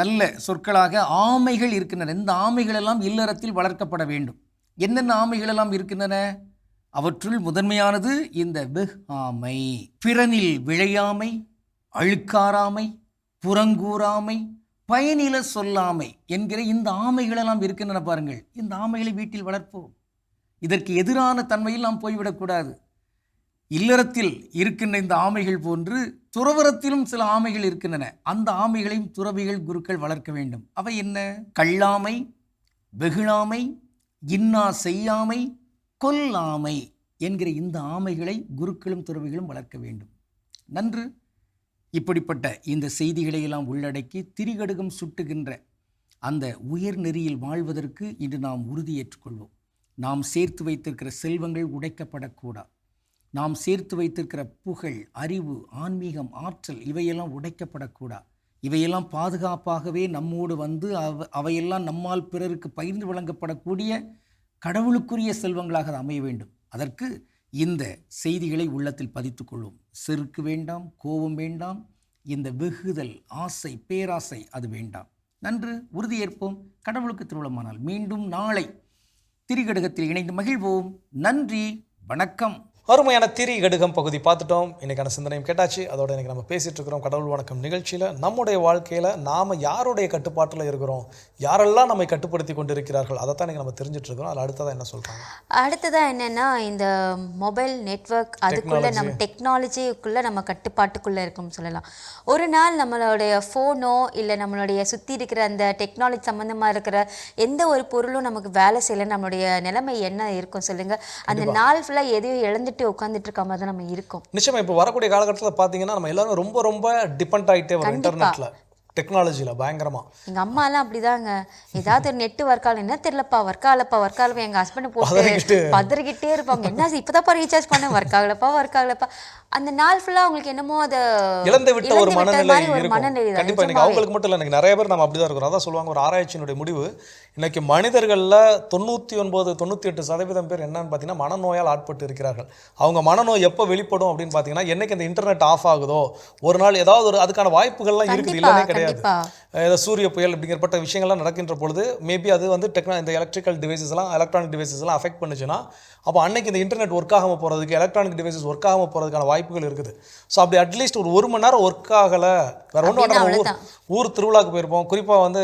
J: நல்ல சொற்களாக ஆமைகள் இருக்கின்றன. இந்த ஆமைகளெல்லாம் இல்லறத்தில் வளர்க்கப்பட வேண்டும். என்னென்ன ஆமைகளெல்லாம் இருக்கின்றன? அவற்றுள் முதன்மையானது இந்த வெகாமை. பிறனில் விழையாமை, அழுக்காராமை, புறங்கூறாமை, பயனில சொல்லாமை என்கிற இந்த ஆமைகளெல்லாம் இருக்கின்றன. பாருங்கள், இந்த ஆமைகளை வீட்டில் வளர்ப்போம். இதற்கு எதிரான தன்மையில் நாம் போய்விடக்கூடாது. இல்லறத்தில் இருக்கின்ற இந்த ஆமைகள் போன்று துறவரத்திலும் சில ஆமைகள் இருக்கின்றன. அந்த ஆமைகளையும் துறவிகள், குருக்கள் வளர்க்க வேண்டும். அவை என்ன? கள்ளாமை, வெகுளாமை, இன்னா செய்யாமை, கொல்லாமை என்கிற இந்த ஆமைகளை குருக்களும் துறவிகளும் வளர்க்க வேண்டும். நன்று. இப்படிப்பட்ட இந்த செய்திகளை எல்லாம் உள்ளடக்கி திரிகடுகம் சுட்டுகின்ற அந்த உயர் நெறியில் வாழ்வதற்கு இன்று நாம் உறுதியேற்றுக்கொள்வோம். நாம் சேர்த்து வைத்திருக்கிற செல்வங்கள் உடைக்கப்படக்கூடாது. நாம் சேர்த்து வைத்திருக்கிற புகழ், அறிவு, ஆன்மீகம், ஆற்றல் இவையெல்லாம் உடைக்கப்படக்கூடாது. இவையெல்லாம் பாதுகாப்பாகவே நம்மோடு வந்து அவையெல்லாம் நம்மால் பிறருக்கு பகிர்ந்து வழங்கப்படக்கூடிய கடவுளுக்குரிய செல்வங்களாக அது அமைய வேண்டும். அதற்கு இந்த செய்திகளை உள்ளத்தில் பதித்துக் கொள்வோம். செருக்கு வேண்டாம், கோபம் வேண்டாம், இந்த வெகுதல், ஆசை, பேராசை அது வேண்டாம். நன்று. உறுதியேற்போம். கடவுளுக்கு திருவிழமானால் மீண்டும் நாளை திரிகடுகத்தில் இணைந்து மகிழ்வோம். நன்றி, வணக்கம்.
D: அருமையான திரிகடுகம் பகுதி பார்த்துட்டோம். இன்றைக்கான சிந்தனையும் கேட்டாச்சு. அதோட இன்றைக்கி நம்ம பேசிகிட்டு இருக்கிறோம் கடவுள் வணக்கம் நிகழ்ச்சியில். நம்முடைய வாழ்க்கையில் நாம் யாருடைய கட்டுப்பாட்டில் இருக்கிறோம், யாரெல்லாம் நம்மை கட்டுப்படுத்தி கொண்டு இருக்கிறார்கள், அதைத்தான் இன்றைக்கி நம்ம தெரிஞ்சுட்டு இருக்கிறோம். அதில் அடுத்ததாக என்ன சொல்கிறாங்க?
C: அடுத்ததாக என்னென்னா, இந்த மொபைல் நெட்வொர்க் அதுக்குள்ளே நம்ம டெக்னாலஜிக்குள்ளே நம்ம கட்டுப்பாட்டுக்குள்ளே இருக்கும்னு சொல்லலாம். ஒரு நாள் நம்மளுடைய ஃபோனோ இல்லை நம்மளுடைய சுற்றி இருக்கிற அந்த டெக்னாலஜி சம்மந்தமாக இருக்கிற எந்த ஒரு பொருளும் நமக்கு வேலை செய்யலை, நம்மளுடைய நிலைமை என்ன இருக்கும் சொல்லுங்கள்? அந்த நாள் ஃபுல்லாக எதையும் இழந்துட்டு உட்காந்துட்டு இருக்க மாதிரி தான் நம்ம இருக்கோம்.
D: நிச்சயமா இப்போ வரக்கூடிய காலகட்டத்தில் பார்த்தீங்கன்னா நம்ம எல்லாரும் ரொம்ப ரொம்ப டிபெண்ட் ஆகிட்டே வரும் இன்டர்நெட்டில். டெக்னாலஜியில் பயங்கரமாக.
C: எங்கள் அம்மாலாம் அப்படிதாங்க, ஏதாவது ஒரு நெட்டு ஒர்க்கால் என்ன தெரியலப்பா, ஒர்க்காலப்பா எங்கள் ஹஸ்பண்ட் போட்டு பதறிக்கிட்டே இருப்பாங்க. என்ன இப்போதாப்பா ரீசார்ஜ் பண்ண, ஒர்க்காகலப்பா. அந்த நாள் ஃபுல்லாக அவங்களுக்கு என்னமோ அதை
D: இழந்து விட்ட ஒரு மனநிலை இருக்கும்.
C: மனநிலை
D: கண்டிப்பாக இன்னைக்கு அவங்களுக்கு மட்டும் இல்லை, இன்னைக்கு நிறைய பேர் நம்ம அப்படிதான் இருக்கிறோம். அதான் சொல்லுவாங்க, ஒரு ஆராய்ச்சியினுடைய முடிவு இன்னைக்கு மனிதர்களில் 99-98% பேர் என்னன்னு பார்த்தீங்கன்னா மனநோயால் ஆட்பட்டு இருக்கிறார்கள். அவங்க மனநோய் எப்போ வெளிப்படும் அப்படின்னு பார்த்தீங்கன்னா, என்னைக்கு இந்த இன்டர்நெட் ஆஃப் ஆகுதோ ஒரு நாள் ஏதாவது ஒரு அதுக்கான வாய்ப்புகள்லாம் இருக்குது, இல்லைன்னே கிடையாது. ஏதோ சூரிய புயல் அப்படிங்கிறப்பட்ட விஷயங்கள்லாம் நடக்கின்ற பொழுது மேபி அது வந்து இந்த எலக்ட்ரிக்கல் டிவைசஸ்லாம் எலக்ட்ரானிக் டிவைசஸ்லாம் அஃபெக்ட் பண்ணுச்சுன்னா, அப்போ அன்னைக்கு இந்த இன்டர்நெட் ஒர்க் ஆகாமல் போகிறதுக்கு, எலக்ட்ரானிக் டிவைசஸ் ஒர்க் ஆகாமல் போகிறதுக்கான வாய்ப்புகள் இருக்குது. ஸோ அப்படி அட்லீஸ்ட் ஒரு மணி நேரம் ஒர்க் ஆகலை, வேறு ஒன்றும் ஊர் திருவிழாக்கு போயிருப்போம். குறிப்பாக வந்து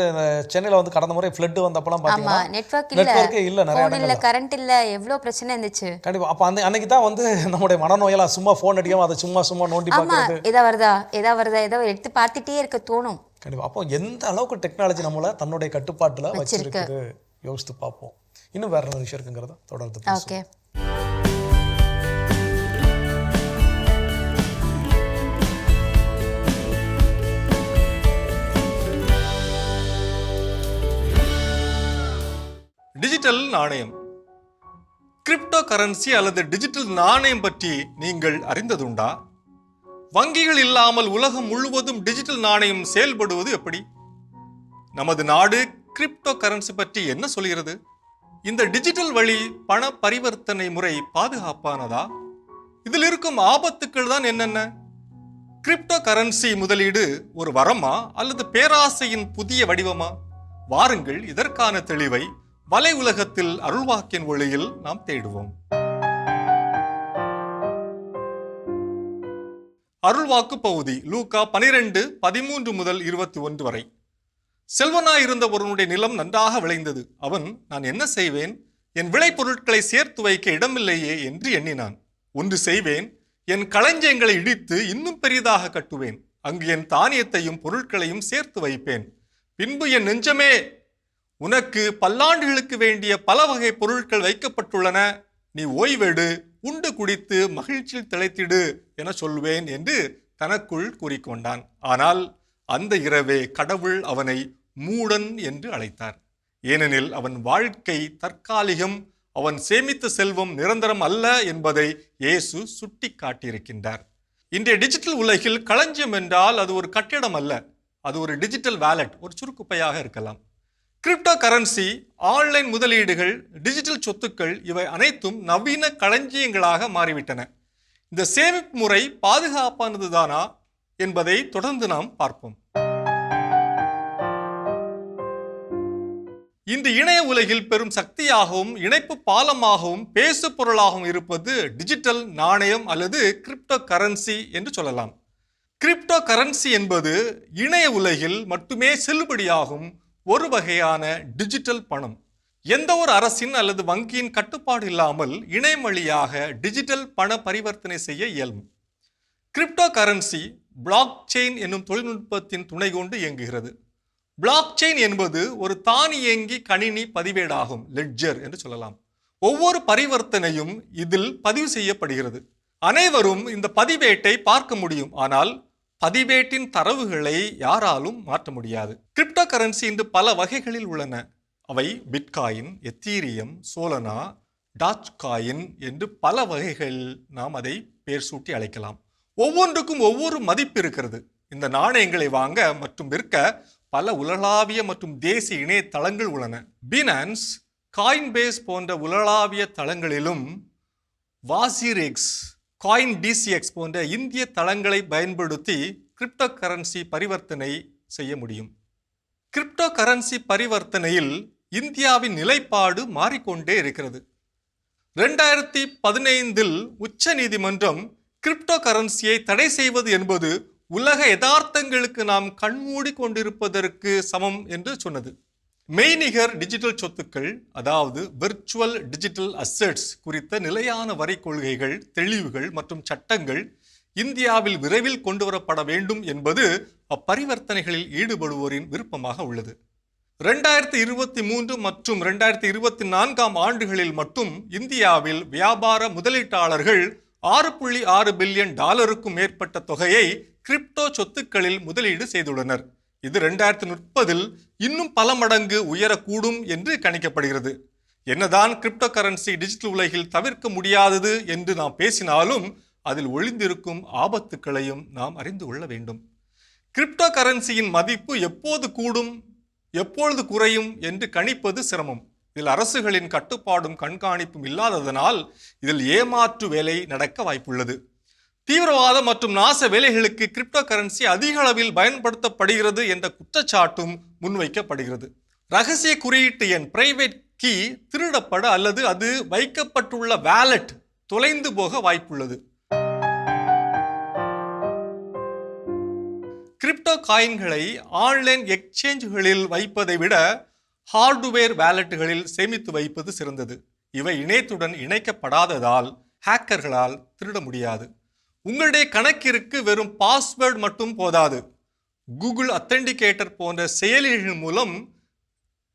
D: சென்னையில் வந்து கடந்த முறை ஃப்ளட் வந்தப்பெல்லாம் பார்த்தீங்கன்னா நெட்வொர்க்கே இல்லை, நிறைய இடங்கள்ல
C: கரண்ட் இல்லை, எவ்வளோ பிரச்சனை இருந்துச்சு.
D: கண்டிப்பாக அப்போ அன்னைக்கு தான் வந்து நம்முடைய மனநோயெல்லாம் சும்மா ஃபோன் அடிக்காமல் அதை சும்மா நோண்டி பார்க்குறது,
C: எதா வருதா ஏதோ எடுத்து பார்த்துட்டே இருக்க தோணும்.
D: கண்டிப்பாக அப்போ எந்த அளவுக்கு டெக்னாலஜி நம்மளை தன்னுடைய கட்டுப்பாட்டில் வச்சிருக்குது யோசித்து பார்ப்போம். இன்னும் வேற ஒரு விஷயம் இருக்குங்கிறத தொடர்ந்து
C: ஓகே.
K: டிஜிட்டல் நாணயம், கிரிப்டோ கரன்சி அல்லது டிஜிட்டல் நாணயம் பற்றி நீங்கள் அறிந்ததுண்டா? வங்கிகள் இல்லாமல் உலகம் முழுவதும் டிஜிட்டல் நாணயம் செயல்படுவது எப்படி? நமது நாடு கிரிப்டோ கரன்சி பற்றி என்ன சொல்கிறது? இந்த டிஜிட்டல் வழி பண பரிவர்த்தனை முறை பாதுகாப்பானதா? இதில் இருக்கும் ஆபத்துக்கள் தான் என்னென்ன? கிரிப்டோ கரன்சி முதலீடு ஒரு வரமா அல்லது பேராசையின் புதிய வடிவமா? வாருங்கள் இதற்கான தெளிவை வலை உலகத்தில் அருள்வாக்கின் ஒளியில் நாம் தேடுவோம். அருள்வாக்கு பகுதி லூக்கா 12:13 முதல் 21 வரை. செல்வனாயிருந்த ஒருவனுடைய நிலம் நன்றாக விளைந்தது. அவன், நான் என்ன செய்வேன், என் விளைபொருட்களை சேர்த்து வைக்க இடமில்லையே என்று எண்ணினான். ஒன்று செய்வேன், என் களஞ்சியங்களை இடித்து இன்னும் பெரிதாக கட்டுவேன், அங்கு என் தானியத்தையும் பொருட்களையும் சேர்த்து வைப்பேன். பின்பு என் நெஞ்சமே, உனக்கு பல்லாண்டுகளுக்கு வேண்டிய பல வகை பொருட்கள் வைக்கப்பட்டுள்ளன, நீ ஓய்வெடு, உண்டு குடித்து மகிழ்ச்சியில் திளைத்திடு என சொல்வேன் என்று தனக்குள் கூறிக்கொண்டான். ஆனால் அந்த இரவே கடவுள் அவனை மூடன் என்று அழைத்தார். ஏனெனில் அவன் வாழ்க்கை தற்காலிகம், அவன் சேமித்த செல்வம் நிரந்தரம் அல்ல என்பதை இயேசு சுட்டி காட்டியிருக்கின்றார். இன்றைய டிஜிட்டல் உலகில் களஞ்சியம் என்றால் அது ஒரு கட்டிடம் அல்ல, அது ஒரு டிஜிட்டல் வாலெட், ஒரு சுருக்குப்பையாக இருக்கலாம். கிரிப்டோ கரன்சி, ஆன்லைன் முதலீடுகள், டிஜிட்டல் சொத்துக்கள் இவை அனைத்தும் நவீன களஞ்சியங்களாக மாறிவிட்டன. இந்த சேமிப்பு முறை பாதுகாப்பானதுதானா என்பதை தொடர்ந்து நாம் பார்ப்போம். இந்த இணைய உலகில் பெரும் சக்தியாகவும் இணைப்பு பாலமாகவும் பேசு பொருளாகவும் இருப்பது டிஜிட்டல் நாணயம் அல்லது கிரிப்டோ கரன்சி என்று சொல்லலாம். கிரிப்டோ கரன்சி என்பது இணைய உலகில் மட்டுமே செல்லுபடியாகும் ஒரு வகையான டிஜிட்டல் பணம். எந்த ஒரு அரசின் அல்லது வங்கியின் கட்டுப்பாடு இல்லாமல் இணையம் வழியாக டிஜிட்டல் பண பரிவர்த்தனை செய்ய இயலும். கிரிப்டோ கரன்சி பிளாக் செயின் என்னும் தொழில்நுட்பத்தின் துணை கொண்டு இயங்குகிறது. பிளாக் செயின் என்பது ஒரு தானியங்கி கணினி பதிவேடாகும், லெட்ஜர் என்று சொல்லலாம். ஒவ்வொரு பரிவர்த்தனையும் இதில் பதிவு செய்யப்படுகிறது. அனைவரும் இந்த பதிவேட்டை பார்க்க முடியும், ஆனால் பதிவேட்டின் தரவுகளை யாராலும் மாற்ற முடியாது. கிரிப்டோ கரன்சி இன்று பல வகைகளில் உள்ளன. அவை பிட்காயின், எத்தீரியம், சோலனா, டாச் காயின் என்று பல வகைகளில் நாம் அதை பேர் சூட்டி அழைக்கலாம். ஒவ்வொன்றுக்கும் ஒவ்வொரு மதிப்பு இருக்கிறது. இந்த நாணயங்களை வாங்க மற்றும் விற்க பல உலகளாவிய மற்றும் தேசிய இணையதளங்கள் உள்ளன. பினான்ஸ், காயின்பேஸ் போன்ற உலகளாவிய தளங்களிலும் வாசிரெக்ஸ், காயின் டிசிஎக்ஸ் போன்ற இந்திய தளங்களை பயன்படுத்தி கிரிப்டோ கரன்சி பரிவர்த்தனை செய்ய முடியும். கிரிப்டோ கரன்சி பரிவர்த்தனையில் இந்தியாவின் நிலைப்பாடு மாறிக்கொண்டே இருக்கிறது. 2015 உச்ச நீதிமன்றம் கிரிப்டோ கரன்சியை தடை செய்வது என்பது உலக யதார்த்தங்களுக்கு நாம் கண்மூடி கொண்டிருப்பதற்கு சமம் என்று சொன்னது. மெய்நிகர் டிஜிட்டல் சொத்துக்கள், அதாவது விர்ச்சுவல் டிஜிட்டல் அசெட்ஸ் குறித்த நிலையான வரி கொள்கைகள், தெளிவுகள் மற்றும் சட்டங்கள் இந்தியாவில் விரைவில் கொண்டு வரப்பட வேண்டும் என்பது அப்பரிவர்த்தனைகளில் ஈடுபடுவோரின் விருப்பமாக உள்ளது. 2023 மற்றும் 2024 ஆண்டுகளில் மட்டும் இந்தியாவில் வியாபார முதலீட்டாளர்கள் $6.6 பில்லியன் மேற்பட்ட தொகையை கிரிப்டோ சொத்துக்களில் முதலீடு செய்துள்ளனர். இது 2030 இன்னும் பல மடங்கு உயரக்கூடும் என்று கணிக்கப்படுகிறது. என்னதான் கிரிப்டோ கரன்சி டிஜிட்டல் உலகில் தவிர்க்க முடியாதது என்று நாம் பேசினாலும் அதில் ஒளிந்திருக்கும் ஆபத்துக்களையும் நாம் அறிந்து கொள்ள வேண்டும். கிரிப்டோ கரன்சியின் மதிப்பு எப்போது கூடும் எப்பொழுது குறையும் என்று கணிப்பது சிரமம். இதில் அரசுகளின் கட்டுப்பாடும் கண்காணிப்பும் இல்லாததனால் இதில் ஏமாற்று வேலை நடக்க வாய்ப்புள்ளது. தீவிரவாத மற்றும் நாச வேலைகளுக்கு கிரிப்டோ கரன்சி அதிக அளவில் பயன்படுத்தப்படுகிறது என்ற குற்றச்சாட்டும் முன்வைக்கப்படுகிறது. ரகசிய குறியீட்டு எண் பிரைவேட் கீ திருடப்பட அல்லது அது வைக்கப்பட்டுள்ள வாலெட் தொலைந்து போக வாய்ப்புள்ளது. கிரிப்டோ காயின்களை ஆன்லைன் எக்ஸ்சேஞ்சுகளில் வைப்பதை விட ஹார்டுவேர் வாலெட்டுகளில் சேமித்து வைப்பது சிறந்தது. இவை இணையத்துடன் இணைக்கப்படாததால் ஹேக்கர்களால் திருட முடியாது. உங்களுடைய கணக்கிற்கு வெறும் பாஸ்வேர்டு மட்டும் போதாது. கூகுள் அத்தென்டிகேட்டர் போன்ற செயலிகள் மூலம்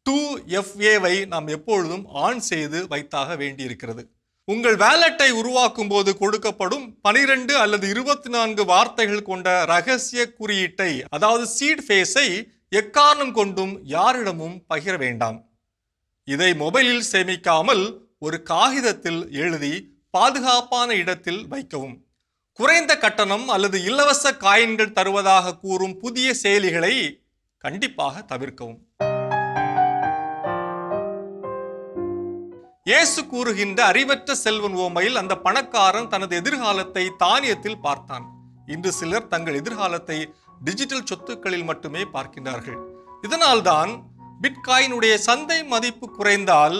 K: 2FA நாம் எப்பொழுதும் ஆன் செய்து வைத்தாக வேண்டியிருக்கிறது. உங்கள் வேலெட்டை உருவாக்கும் போது கொடுக்கப்படும் 12 அல்லது 24 வார்த்தைகள் கொண்ட ரகசிய குறியீட்டை, அதாவது சீட் ஃபேஸை எக்காரணம் கொண்டும் யாரிடமும் பகிர வேண்டாம். இதை மொபைலில் சேமிக்காமல் ஒரு காகிதத்தில் எழுதி பாதுகாப்பான இடத்தில் வைக்கவும். குறைந்த கட்டணம் அல்லது இலவச காயின்கள் தருவதாக கூறும் புதிய செயலிகளை கண்டிப்பாக தவிர்க்கவும். இயேசு கூறுகின்ற அறிவற்ற செல்வன் உவமையில் அந்த பணக்காரன் தனது எதிர்காலத்தை தானியத்தில் பார்த்தான். இன்று சிலர் தங்கள் எதிர்காலத்தை டிஜிட்டல் சொத்துக்களில் மட்டுமே பார்க்கின்றார்கள். இதனால்தான் பிட்காயினுடைய சந்தை மதிப்பு குறைந்தால்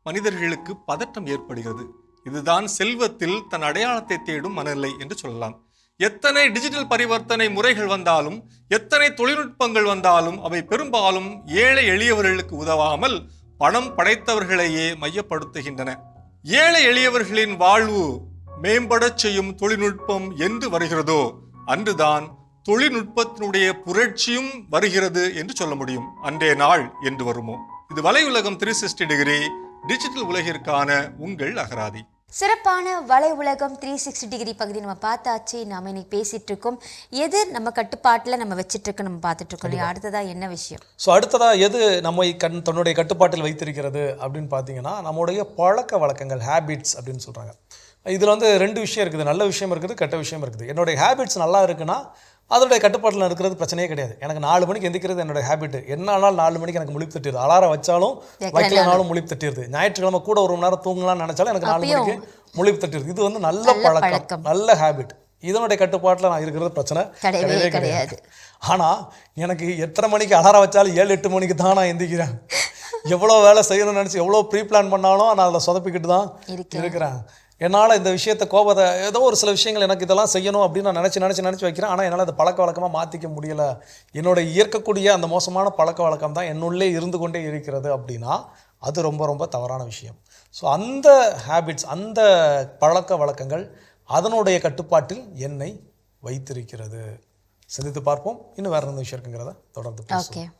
K: மனிதர்களுக்கு பதட்டம் ஏற்படுகிறது. இதுதான் செல்வத்தில் தன் அடையாளத்தை தேடும் மனநிலை என்று சொல்லலாம். எத்தனை டிஜிட்டல் பரிவர்த்தனை முறைகள் வந்தாலும், எத்தனை தொழில்நுட்பங்கள் வந்தாலும் அவை பெரும்பாலும் ஏழை எளியவர்களுக்கு உதவாமல் பணம் படைத்தவர்களையே மையப்படுத்துகின்றன. ஏழை எளியவர்களின் வாழ்வு மேம்படச் செய்யும் தொழில்நுட்பம் என்று வருகிறதோ அன்றுதான் தொழில்நுட்பத்தினுடைய புரட்சியும் வருகிறது என்று சொல்ல முடியும். அன்றைய நாள் என்று வருமோ? இது வலையுலகம் 360 டிகிரி டிஜிட்டல் உலகிற்கான உங்கள் அகராதி.
C: சிறப்பான வலை உலகம் 360 டிகிரி பகுதி நம்ம பார்த்தாச்சு. நாம இன்னைக்கு பேசிட்டு இருக்கோம் எது நம்ம கட்டுப்பாட்டில் நம்ம வச்சிட்டு இருக்கோம், நம்ம பார்த்துட்டு இருக்கோம். அடுத்ததா என்ன விஷயம்?
D: ஸோ அடுத்ததா எது நம்ம தன்னுடைய கட்டுப்பாட்டில் வைத்திருக்கிறது அப்படின்னு பார்த்தீங்கன்னா நம்முடைய பழக்க வழக்கங்கள், ஹேபிட்ஸ் அப்படின்னு சொல்கிறாங்க. இதில் வந்து 2 விஷயம் இருக்குது, நல்ல விஷயம் இருக்குது, கெட்ட விஷயம் இருக்குது. என்னுடைய ஹேபிட்ஸ் நல்லா இருக்குன்னா அதோடைய கட்டுப்பாட்டில் இருக்கிறது பிரச்சனையே கிடையாது. எனக்கு 4 மணிக்கு எந்திக்கிறது என்னோட ஹேபிட். என்ன ஆனாலும் 4 மணிக்கு எனக்கு முழிப்பு தட்டிடுது. அலாரம் வச்சாலும் வைக்கலனாலும் முழிப்பு தட்டிடுது. ஞாயிற்றுக்கிழமை கூட ஒரு மணி நேரம் தூங்கலாம்னு நினைச்சாலும் எனக்கு 4 மணிக்கு முழிப்பு தட்டிடுது. இது வந்து நல்ல பழக்கம், நல்ல ஹேபிட். இதனுடைய கட்டுப்பாட்டில் நான் இருக்கிறது பிரச்சனை கிடையவே கிடையாது. ஆனால் எனக்கு எத்தனை மணிக்கு அலாரம் வச்சாலும் 7-8 மணிக்கு தான் நான் எந்திக்கிறேன். எவ்வளோ வேலை செய்யணும்னு நினச்சி எவ்வளோ ப்ரீ பிளான் பண்ணாலும் நான் அதில் சொதப்பிக்கிட்டு தான் இருக்கிறேன். என்னால் இந்த விஷயத்தை கோபத்தை ஏதோ ஒரு சில விஷயங்கள் எனக்கு இதெல்லாம் செய்யணும் அப்படின்னு நான் நினச்சி வைக்கிறேன். ஆனால் என்னால் அதை பழக்க வழக்கமாக மாற்றிக்க முடியலை. என்னோட இயற்கக்கூடிய அந்த மோசமான பழக்க வழக்கம் தான் என்னுள்ளே இருந்து கொண்டே இருக்கிறது அப்படின்னா அது ரொம்ப ரொம்ப தவறான விஷயம். ஸோ அந்த ஹேபிட்ஸ், அந்த பழக்க வழக்கங்கள் அதனுடைய கட்டுப்பாட்டில் என்னை வைத்திருக்கிறது. சிந்தித்து பார்ப்போம். இன்னும் வேறு எந்த விஷயம் இருக்குங்கிறத தொடர்ந்து பேசுவோம்.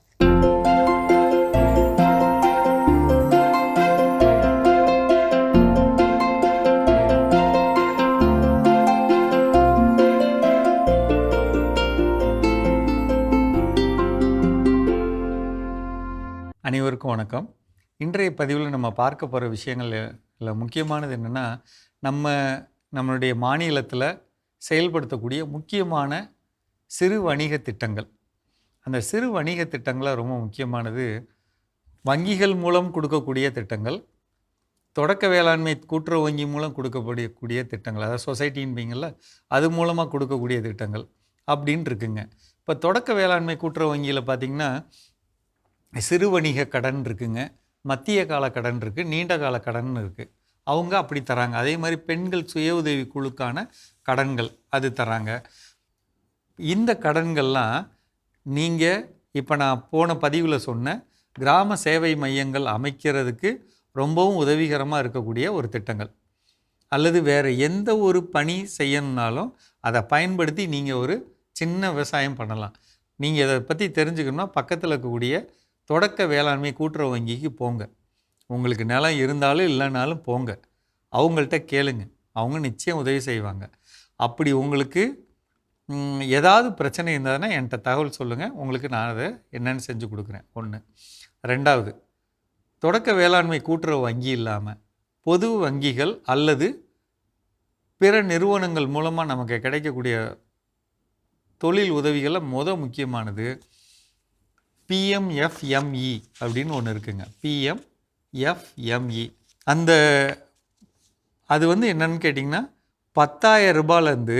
L: அனைவருக்கும் வணக்கம். இன்றைய பதிவில் நம்ம பார்க்க போகிற விஷயங்கள்ல முக்கியமானது என்னென்னா, நம்மளுடைய மாநிலத்தில் செயல்படுத்தக்கூடிய முக்கியமான சிறு வணிக திட்டங்கள். அந்த சிறு வணிக திட்டங்களில் ரொம்ப முக்கியமானது வங்கிகள் மூலம் கொடுக்கக்கூடிய திட்டங்கள், தொடக்க வேளாண்மை கூட்டுறவு வங்கி மூலம் கொடுக்கக்கூடிய திட்டங்கள், அதாவது சொசைட்டின்பீங்கள்ல அது மூலமாக கொடுக்கக்கூடிய திட்டங்கள் அப்படின்னு இருக்குங்க. இப்போ தொடக்க வேளாண்மை கூட்டுறவு வங்கியில் பார்த்திங்கன்னா சிறு வணிக கடன் இருக்குங்க, மத்திய கால கடன் இருக்குது, நீண்ட கால கடன் இருக்குது. அவங்க அப்படி தராங்க. அதே மாதிரி பெண்கள் சுய உதவி குழுக்கான கடன்கள் அது தராங்க. இந்த கடன்கள்லாம் நீங்கள் இப்போ நான் போன பதிவில் சொன்ன கிராம சேவை மையங்கள் அமைக்கிறதுக்கு ரொம்பவும் உதவிகரமாக இருக்கக்கூடிய ஒரு திட்டங்கள். அல்லது வேறு எந்த ஒரு பணி செய்யணுன்னாலும் அதை பயன்படுத்தி நீங்கள் ஒரு சின்ன விவசாயம் பண்ணலாம். நீங்கள் இதை பற்றி தெரிஞ்சுக்கணும்னா பக்கத்தில் இருக்கக்கூடிய தொடக்க வேளாண்மை கூட்டுறவு வங்கிக்கு போங்க. உங்களுக்கு நிலம் இருந்தாலும் இல்லைனாலும் போங்க, அவங்கள்ட்ட கேளுங்க, அவங்க நிச்சயம் உதவி செய்வாங்க. அப்படி உங்களுக்கு ஏதாவது பிரச்சனை இருந்ததுன்னா என்கிட்ட தகவல் சொல்லுங்கள், உங்களுக்கு நான் அதை என்னென்னு செஞ்சு கொடுக்குறேன். 1. 2வது, தொடக்க வேளாண்மை கூட்டுறவு வங்கி இல்லாமல் பொது வங்கிகள் அல்லது பிற நிறுவனங்கள் மூலமாக நமக்கு கிடைக்கக்கூடிய தொழில் உதவிகளில் முக்கியமானது PMFME அப்படின்னு ஒன்று இருக்குங்க. PMFME அது வந்து என்னன்னு கேட்டிங்கன்னா 10,000 ரூபாயிலேருந்து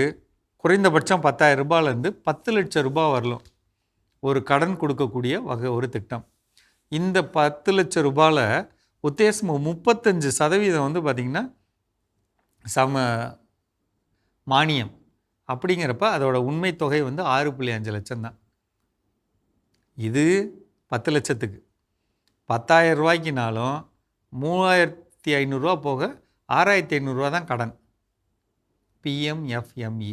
L: குறைந்தபட்சம் 10,000 ரூபாயிலேருந்து 10 லட்சம் ரூபாய் வரலும் ஒரு கடன் கொடுக்கக்கூடிய ஒரு திட்டம். இந்த 10 லட்சம் ரூபாயில் உத்தேசம் 35% வந்து பார்த்திங்கன்னா மானியம். அப்படிங்கிறப்ப அதோட உண்மை தொகை வந்து 6.5 லட்சம் தான். இது 10 லட்சத்துக்கு. 10,000 ரூபாய்க்குனாலும் 3,500 ரூபா போக 6,500 ரூபா தான் கடன். PMFME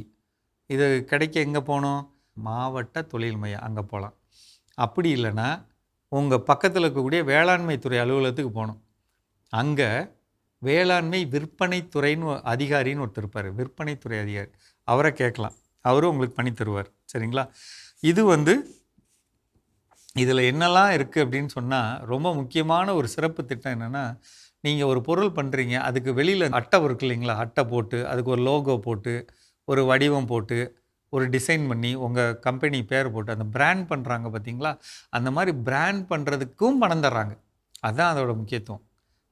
L: இது கிடைக்க எங்கே போகணும்? மாவட்ட தொழில் மையம், அங்கே போகலாம். அப்படி இல்லைன்னா உங்கள் பக்கத்தில் இருக்கக்கூடிய வேளாண்மை துறை அலுவலகத்துக்கு போகணும். அங்கே வேளாண்மை விற்பனை துறைன்னு அதிகாரின்னு ஒருத்தர் இருப்பார், விற்பனை துறை அதிகாரி, அவரை கேட்கலாம். அவரும் உங்களுக்கு பண்ணி தருவார். சரிங்களா? இது வந்து இதில் என்னெல்லாம் இருக்குது அப்படின்னு சொன்னால், ரொம்ப முக்கியமான ஒரு சிறப்பு திட்டம் என்னென்னா, நீங்கள் ஒரு பொருள் பண்ணுறீங்க, அதுக்கு வெளியில் அட்டை இருக்கு இல்லைங்களா, அட்டை போட்டு அதுக்கு ஒரு லோகோ போட்டு ஒரு வடிவம் போட்டு ஒரு டிசைன் பண்ணி உங்கள் கம்பெனி பேர் போட்டு அந்த பிராண்ட் பண்ணுறாங்க பார்த்தீங்களா, அந்த மாதிரி பிராண்ட் பண்ணுறதுக்கும் பணம் தர்றாங்க. அதுதான் அதோட முக்கியத்துவம்.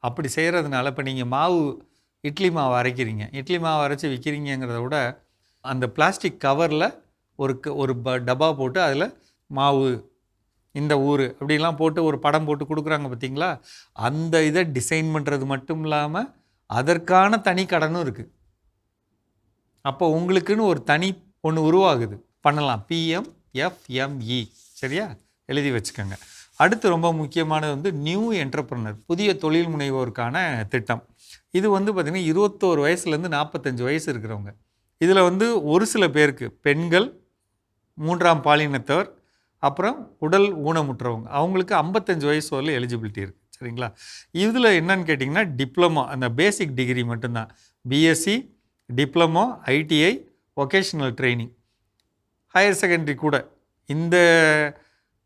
L: அப்படி செய்கிறதுனால இப்போ நீங்கள் இட்லி மாவு அரைக்கிறீங்க, இட்லி மாவு அரைச்சி விற்கிறீங்கிறத விட அந்த பிளாஸ்டிக் கவரில் ஒரு டப்பா போட்டு அதில் மாவு இந்த ஊர் அப்படிலாம் போட்டு ஒரு படம் போட்டு கொடுக்குறாங்க பார்த்தீங்களா, அந்த இதை டிசைன் பண்ணுறது மட்டும் இல்லாமல் அதற்கான தனி கடனும் இருக்குது. அப்போ உங்களுக்குன்னு ஒரு தனி ஒன்று உருவாகுது, பண்ணலாம். PMFME. சரியா? எழுதி வச்சுக்கோங்க. அடுத்து ரொம்ப முக்கியமானது வந்து நியூ என்டர்பிரனர், புதிய தொழில் முனைவோருக்கான திட்டம். இது வந்து பார்த்திங்கன்னா 21 வயசுலேருந்து 45 வயசு இருக்கிறவங்க. இதில் வந்து ஒரு சில பேருக்கு பெண்கள், 3ஆம் பாலினத்தவர், அப்புறம் உடல் ஊனமுற்றவங்க, அவங்களுக்கு 55 வயசு வரல எலிஜிபிலிட்டி இருக்குது. சரிங்களா? இதில் என்னன்னு கேட்டிங்கன்னா டிப்ளமோ, அந்த பேசிக் டிகிரி மட்டும்தான். BSc, diploma, ITI, vocational training, higher secondary கூட இந்த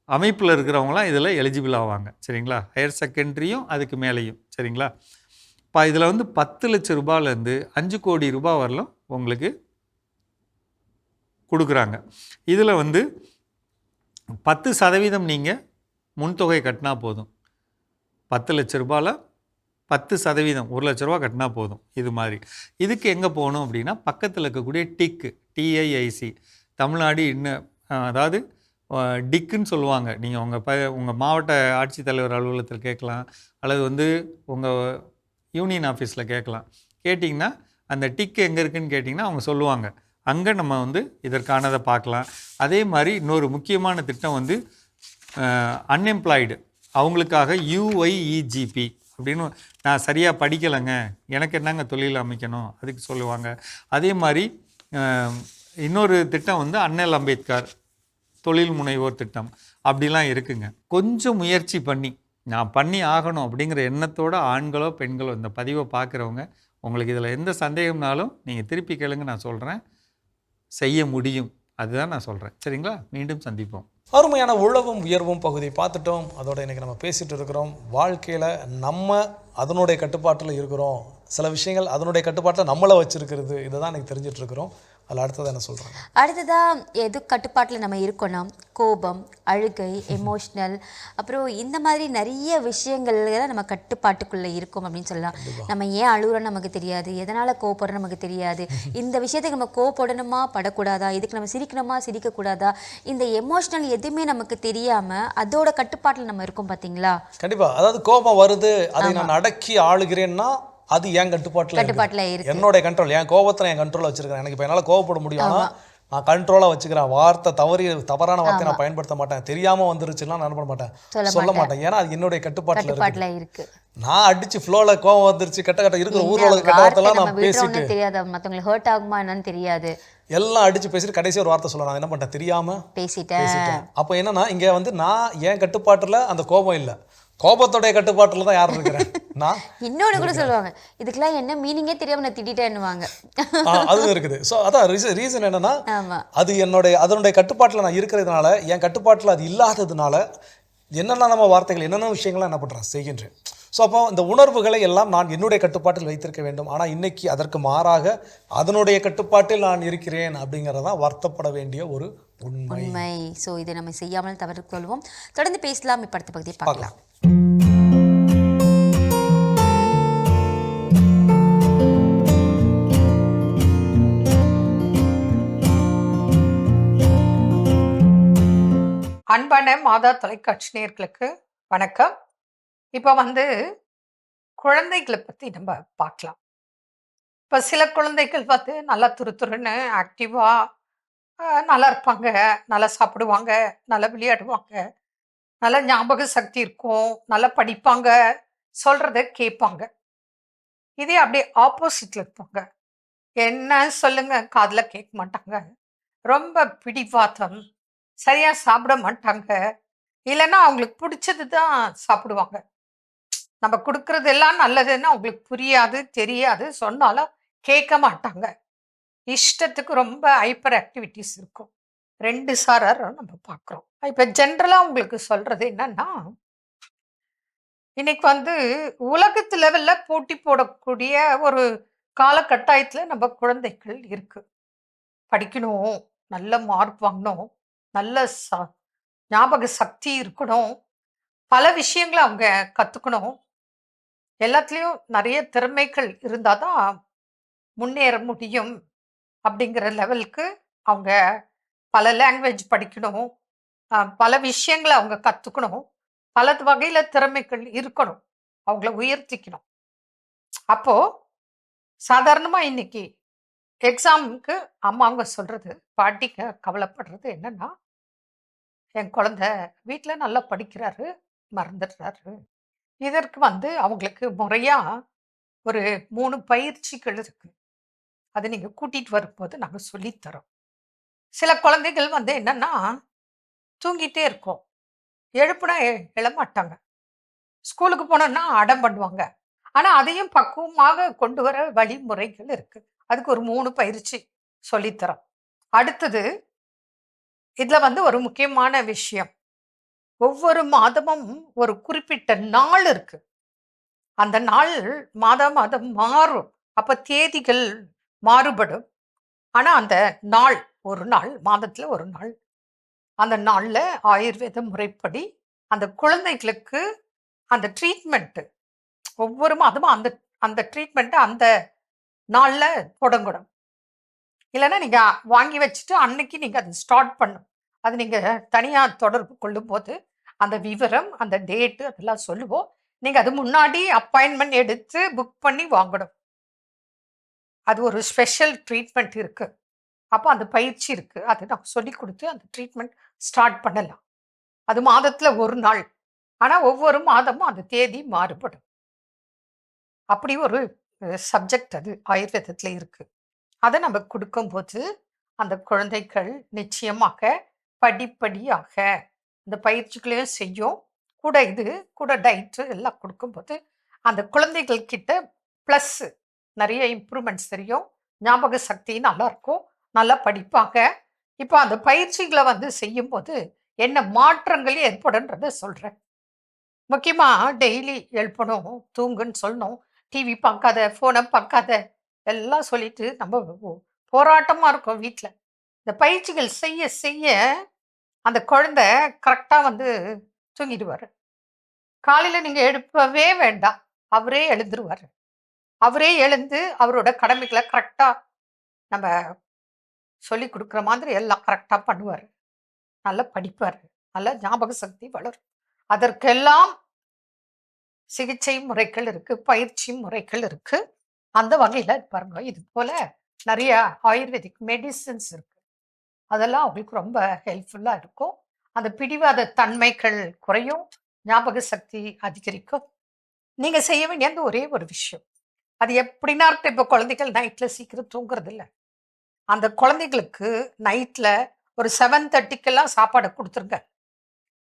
L: அமைப்பில் இருக்கிறவங்களாம் இதில் எலிஜிபிள் ஆவாங்க. சரிங்களா? ஹையர் செகண்டரியும் அதுக்கு மேலேயும். சரிங்களா? இப்போ இதில் வந்து 10 லட்சம் ரூபாயிலேருந்து 5 கோடி ரூபாய் வரலும் உங்களுக்கு கொடுக்குறாங்க. இதில் வந்து 10% நீங்கள் முன்தொகை கட்டினா போதும். 10 லட்ச ரூபாயில் 10%, 1 லட்ச ரூபா கட்டினா போதும். இது மாதிரி இதுக்கு எங்கே போகணும் அப்படின்னா, பக்கத்தில் இருக்கக்கூடிய TIC, தமிழ்நாடு அதாவது டிக்குன்னு சொல்லுவாங்க. நீங்கள் உங்கள் மாவட்ட ஆட்சித்தலைவர் அலுவலகத்தில் கேட்கலாம், அல்லது வந்து உங்கள் யூனியன் ஆஃபீஸில் கேட்கலாம். கேட்டிங்கன்னா அந்த டிக்கு எங்கே இருக்குதுன்னு கேட்டிங்கன்னா அவங்க சொல்லுவாங்க. அங்கே நம்ம வந்து இதற்கானதை பார்க்கலாம். அதே மாதிரி இன்னொரு முக்கியமான திட்டம் வந்து அன்எம்ப்ளாய்டு அவங்களுக்காக UYEGP அப்படின்னு, நான் சரியாக படிக்கலைங்க, எனக்கு என்னங்க தொழில் அமைக்கணும், அதுக்கு சொல்லுவாங்க. அதே மாதிரி இன்னொரு திட்டம் வந்து அண்ணல் அம்பேத்கர் தொழில் முனைவோர் திட்டம், அப்படிலாம் இருக்குங்க. கொஞ்சம் முயற்சி பண்ணி நான் பண்ணி ஆகணும் அப்படிங்கிற எண்ணத்தோட ஆண்களோ பெண்களோ இந்த பதிவை பார்க்குறவங்க, உங்களுக்கு இதில் எந்த சந்தேகம்னாலும் நீங்கள் திருப்பி கேளுங்க, நான் சொல்கிறேன், செய்ய முடியும். அதுதான் நான் சொல்கிறேன். சரிங்களா? மீண்டும் சந்திப்போம்.
D: அருமையான உழவும் உயர்வும் பகுதி பார்த்துட்டோம். அதோட இன்றைக்கி நம்ம பேசிகிட்டு இருக்கிறோம், வாழ்க்கையில் நம்ம அதனுடைய கட்டுப்பாட்டில் இருக்கிறோம், சில விஷயங்கள் அதனுடைய கட்டுப்பாட்டில் நம்மளை வச்சுருக்கிறது, இதை தான் எனக்கு தெரிஞ்சிட்ருக்கிறோம். அதில் அடுத்தது என்ன சொல்கிறாங்க?
C: அடுத்ததாக எது கட்டுப்பாட்டில் நம்ம இருக்கோன்னா, கோபம், அழுகை, எமோஷ்னல், அப்புறம் இந்த மாதிரி நிறைய விஷயங்கள்ல நம்ம கட்டுப்பாட்டுக்குள்ளே இருக்கும் அப்படின்னு சொல்லலாம். நம்ம ஏன் அழுகுறோன்னு நமக்கு தெரியாது, எதனால் கோபப்படுறோம் நமக்கு தெரியாது, இந்த விஷயத்துக்கு நம்ம கோபப்படணுமா படக்கூடாதா, இதுக்கு நம்ம சிரிக்கணுமா சிரிக்கக்கூடாதா, இந்த எமோஷ்னல் எதுவுமே நமக்கு தெரியாமல் அதோட கட்டுப்பாட்டில் நம்ம இருக்கோம். பார்த்தீங்களா?
D: கண்டிப்பாக. அதாவது கோபம் வருது, அதை நான் அடக்கி ஆளுகிறேன்னா அது என் கட்டுப்பாட்டில் இருக்கு, என்னோட கண்ட்ரோல், என் கோபத்தை என் கண்ட்ரோலில் வச்சிருக்கேன். எனக்கு இப்போ என்னால் கோவப்பட முடியும், நான் கண்ட்ரோலாக வச்சுக்கிறேன். வார்த்தை தவறான வார்த்தை நான் பயன்படுத்த மாட்டேன். தெரியாமல் வந்துருச்சுன்னா நான் பண்ண மாட்டேன், சொல்ல மாட்டேன். ஏன்னா அது என்னுடைய கட்டுப்பாட்டில் இருக்கு. நான் அடிச்சு ஃப்ளோவில் கோவம் வந்துருச்சு, கட்ட இருக்கிற ஊரோட கெட்ட வார்த்தைலாம் நான் பேசிட்டு
C: தெரியாது, மற்றவங்களுக்கு ஹர்ட் ஆகுமா என்னன்னு தெரியாது,
D: எல்லாம் அடிச்சு பேசிட்டு கடைசி ஒரு வார்த்தை சொல்ல நான் என்ன பண்ணிட்டேன், தெரியாமல் பேசிட்டேன். அப்போ என்னன்னா இங்கே வந்து நான் என் கட்டுப்பாட்டில் அந்த கோபம் இல்லை, கோபத்தோடைய கட்டுப்பாட்டில் தான் யார் இருக்கிறேன். நான்
C: இன்னொன்று கூட சொல்லுவாங்க, இதுக்கெல்லாம் என்ன மீனிங்கே தெரியாமல் நான் திட்டேன்னுவாங்க.
D: அதுவும் இருக்குது. ஸோ அதான் ரீசன் என்னன்னா,
C: ஆமாம்,
D: அது அதனுடைய கட்டுப்பாட்டில் நான் இருக்கிறதுனால, என் கட்டுப்பாட்டில் அது இல்லாததுனால என்னென்ன வார்த்தைகள் என்னென்ன விஷயங்கள்லாம் என்ன பண்ணுறேன் செய்கின்றேன். ஸோ அப்போ இந்த உணர்வுகளை எல்லாம் நான் என்னுடைய கட்டுப்பாட்டில் வைத்திருக்க வேண்டும். ஆனால் இன்னைக்கு அதற்கு மாறாக அதனுடைய கட்டுப்பாட்டில் நான் இருக்கிறேன் அப்படிங்கிறதான் வருத்தப்பட வேண்டிய ஒரு உண்மை.
C: ஸோ இதை நம்ம செய்யாமல் தவிர்த்துக்கொள்வோம். தொடர்ந்து பேசலாம். இப்போ அடுத்த பகுதியை பார்க்கலாம்.
M: அன்பான மாதா தொலைக்காட்சி நேயர்களுக்கு வணக்கம். இப்போ குழந்தைகளை பற்றி நம்ம பார்க்கலாம். இப்போ சில குழந்தைகள் நல்லா துருத்துருன்னு ஆக்டிவாக நல்லா இருப்பாங்க, நல்லா சாப்பிடுவாங்க, நல்லா விளையாடுவாங்க, நல்ல ஞாபக சக்தி இருக்கும், நல்லா படிப்பாங்க, சொல்கிறத கேட்பாங்க. இதே அப்படியே ஆப்போசிட்டில் இருப்பாங்க. என்ன சொல்லுங்க, காதில் கேட்க மாட்டாங்க, ரொம்ப பிடிவாதம், சரியாக சாப்பிட மாட்டாங்க, இல்லைன்னா அவங்களுக்கு பிடிச்சது தான் சாப்பிடுவாங்க. நம்ம கொடுக்கறது எல்லாம் நல்லதுன்னு அவங்களுக்கு புரியாது, தெரியாது, சொன்னாலும் கேட்க மாட்டாங்க. இஷ்டத்துக்கு ரொம்ப ஹைப்பர் ஆக்டிவிட்டிஸ் இருக்கும். 2 சாராரும் நம்ம பார்க்குறோம். இப்போ ஜென்ரலாக உங்களுக்கு சொல்கிறது என்னன்னா, இன்னைக்கு உலகத்து லெவலில் போட்டி போடக்கூடிய ஒரு காலகட்டாயத்தில் நம்ம குழந்தைகள் இருக்கு. படிக்கணும், நல்ல மார்க் வாங்கணும், நல்ல ஞாபக சக்தி இருக்கணும், பல விஷயங்களை அவங்க கற்றுக்கணும், எல்லாத்துலேயும் நிறைய திறமைகள் இருந்தால் தான் முன்னேற முடியும் அப்படிங்கிற லெவலுக்கு அவங்க பல லாங்குவேஜ் படிக்கணும், பல விஷயங்களை அவங்க கற்றுக்கணும், பல வகையில் திறமைகள் இருக்கணும், அவங்கள உயர்த்திக்கணும். அப்போது சாதாரணமாக இன்னைக்கு எக்ஸாமுக்கு அம்மாங்க சொல்கிறது, பாட்டிங்க கவலைப்படுறது என்னன்னா, என் குழந்தை வீட்டில் நல்லா படிக்கிறாரு, மறந்துடுறாரு. இதற்கு அவங்களுக்கு முறையாக ஒரு 3 பயிற்சிகள் இருக்குது. அது நீங்கள் கூட்டிகிட்டு வரும்போது நாங்கள் சொல்லித்தரோம். சில குழந்தைகள் என்னன்னா, தூங்கிட்டே இருக்கும், எழுப்புனா எழமாட்டாங்க, ஸ்கூலுக்கு போனோன்னா அடம் பண்ணுவாங்க. ஆனால் அதையும் பக்குவமாக கொண்டு வர வழிமுறைகள் இருக்குது. அதுக்கு ஒரு 3 பயிற்சி சொல்லித்தரோம். அடுத்தது இதில் ஒரு முக்கியமான விஷயம், ஒவ்வொரு மாதமும் ஒரு குறிப்பிட்ட நாள் இருக்கு. அந்த நாள் மாதம் மாறும், அப்போ தேதிகள் மாறுபடும். ஆனால் அந்த நாள் ஒரு நாள், மாதத்தில் ஒரு நாள், அந்த நாளில் ஆயுர்வேத முறைப்படி அந்த குழந்தைகளுக்கு அந்த ட்ரீட்மெண்ட்டு ஒவ்வொரு மாதமும் அந்த அந்த ட்ரீட்மெண்ட்டை அந்த நாளில் தொடங்கணும். இல்லைன்னா நீங்கள் வாங்கி வச்சுட்டு அன்னைக்கு நீங்கள் அதை ஸ்டார்ட் பண்ணும். அது நீங்கள் தனியாக தொடர்பு கொள்ளும்போது அந்த விவரம், அந்த டேட்டு அதெல்லாம் சொல்லுவோம். நீங்கள் அது முன்னாடி அப்பாயின்மெண்ட் எடுத்து புக் பண்ணி வாங்கணும். அது ஒரு ஸ்பெஷல் ட்ரீட்மெண்ட் இருக்குது. அப்போ அந்த பயிற்சி இருக்குது, அது நான் சொல்லி கொடுத்து அந்த ட்ரீட்மெண்ட் ஸ்டார்ட் பண்ணலாம். அது மாதத்தில் ஒரு நாள், ஆனால் ஒவ்வொரு மாதமும் அந்த தேதி மாறுபடும். அப்படி ஒரு சப்ஜெக்ட் அது ஆயுர்வேதத்தில் இருக்குது. அதை நம்ம கொடுக்கும்போது அந்த குழந்தைகள் நிச்சயமாக படிப்படியாக இந்த பயிற்சிகளையும் செய்யும். கூட டயட்டு எல்லாம் கொடுக்கும்போது அந்த குழந்தைகள் கிட்ட ப்ளஸ் நிறைய இம்ப்ரூவ்மெண்ட்ஸ் தெரியும், ஞாபக சக்தி நல்லாயிருக்கும், நல்லா படிப்பாங்க. இப்போ அந்த பயிற்சிகளை செய்யும்போது என்ன மாற்றங்கள் ஏற்படுன்றதை சொல்கிறேன். முக்கியமாக டெய்லி எழுப்பணும், தூங்குன்னு சொல்லணும், டிவி பார்க்காத, ஃபோனை பார்க்காத எல்லாம் சொல்லிட்டு நம்ம போராட்டமாக இருக்கும் வீட்டில். இந்த பயிற்சிகள் செய்ய செய்ய அந்த குழந்தை கரெக்டாக தூங்கிடுவார். காலையில் நீங்கள் எழுப்பவே வேண்டாம், அவரே எழுந்துருவார். அவரே எழுந்து அவரோட கடமைகளை கரெக்டாக நம்ம சொல்லி கொடுக்குற மாதிரி எல்லாம் கரெக்டாக பண்ணுவார், நல்லா படிப்பார், நல்லா ஞாபக சக்தி வளரும். அதற்கெல்லாம் சிகிச்சை முறைகள் இருக்குது, பயிற்சி முறைகள் இருக்குது. அந்த வகையில் பாருங்க, இது போல் நிறைய ஆயுர்வேதிக் மெடிசின்ஸ் இருக்குது. அதெல்லாம் அவங்களுக்கு ரொம்ப ஹெல்ப்ஃபுல்லாக இருக்கும். அந்த பிடிவாத தன்மைகள் குறையும், ஞாபக சக்தி அதிகரிக்கும். நீங்கள் செய்ய வேண்டிய ஒரே ஒரு விஷயம், அது எப்படின்னா இப்போ குழந்தைகள் நைட்டில் சீக்கிரம் தூங்குறது இல்லை. அந்த குழந்தைகளுக்கு நைட்டில் ஒரு 7:30க்கெல்லாம் சாப்பாடை கொடுத்துருங்க.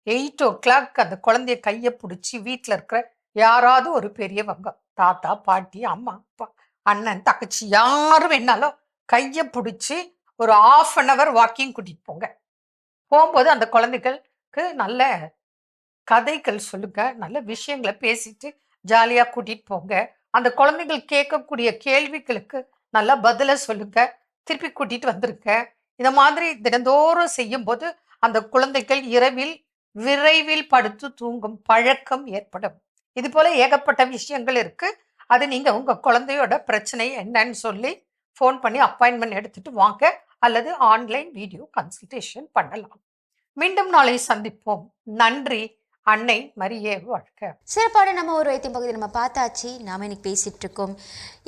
M: 8 o'clock அந்த குழந்தைய கையை பிடிச்சி வீட்டில் இருக்கிற யாராவது ஒரு பெரியவங்க, தாத்தா பாட்டி அம்மா அப்பா அண்ணன் தங்கச்சி யாரும் வேணாலும் கையை பிடிச்சி ஒரு 1/2 hour வாக்கிங் கூட்டிட்டு போங்க. போகும்போது அந்த குழந்தைகளுக்கு நல்ல கதைகள் சொல்லுங்க, நல்ல விஷயங்களை பேசிட்டு ஜாலியாக கூட்டிட்டு போங்க. அந்த குழந்தைகள் கேட்கக்கூடிய கேள்விகளுக்கு நல்லா பதிலை சொல்லுங்க, திருப்பி கூட்டிட்டு வந்துருங்க. இந்த மாதிரி தினந்தோறும் செய்யும்போது அந்த குழந்தைகள் இரவில் விரைவில் படுத்து தூங்கும் பழக்கம் ஏற்படும். இது போல ஏகப்பட்ட விஷயங்கள் இருக்கு. அது நீங்க உங்க குழந்தையோட பிரச்சனை என்னன்னு சொல்லி ஃபோன் பண்ணி அப்பாயின்மெண்ட் எடுத்துட்டு வாங்க, அல்லது ஆன்லைன் வீடியோ கன்சல்டேஷன் பண்ணலாம். மீண்டும் நாளை சந்திப்போம். நன்றி. அன்னை மரியே வாழ்க.
C: சிறப்பான நம்ம ஒரு வைத்தியம் பகுதி நம்ம பார்த்தாச்சு. நாம இன்னைக்கு பேசிட்டு இருக்கோம்